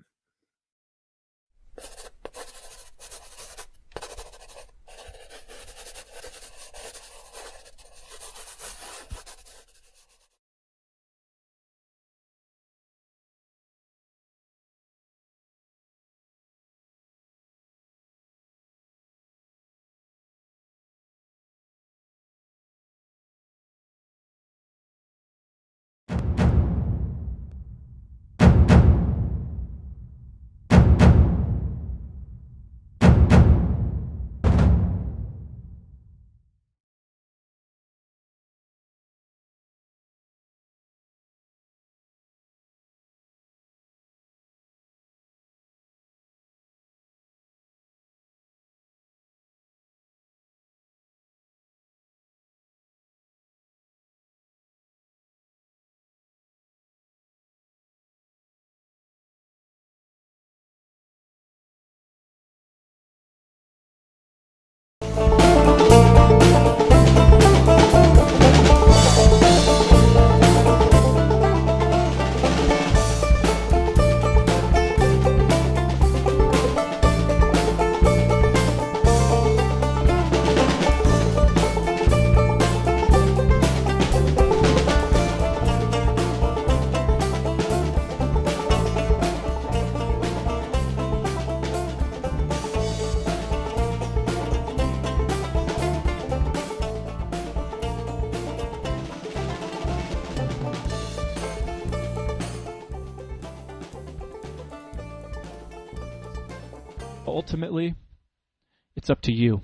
Ultimately, it's up to you.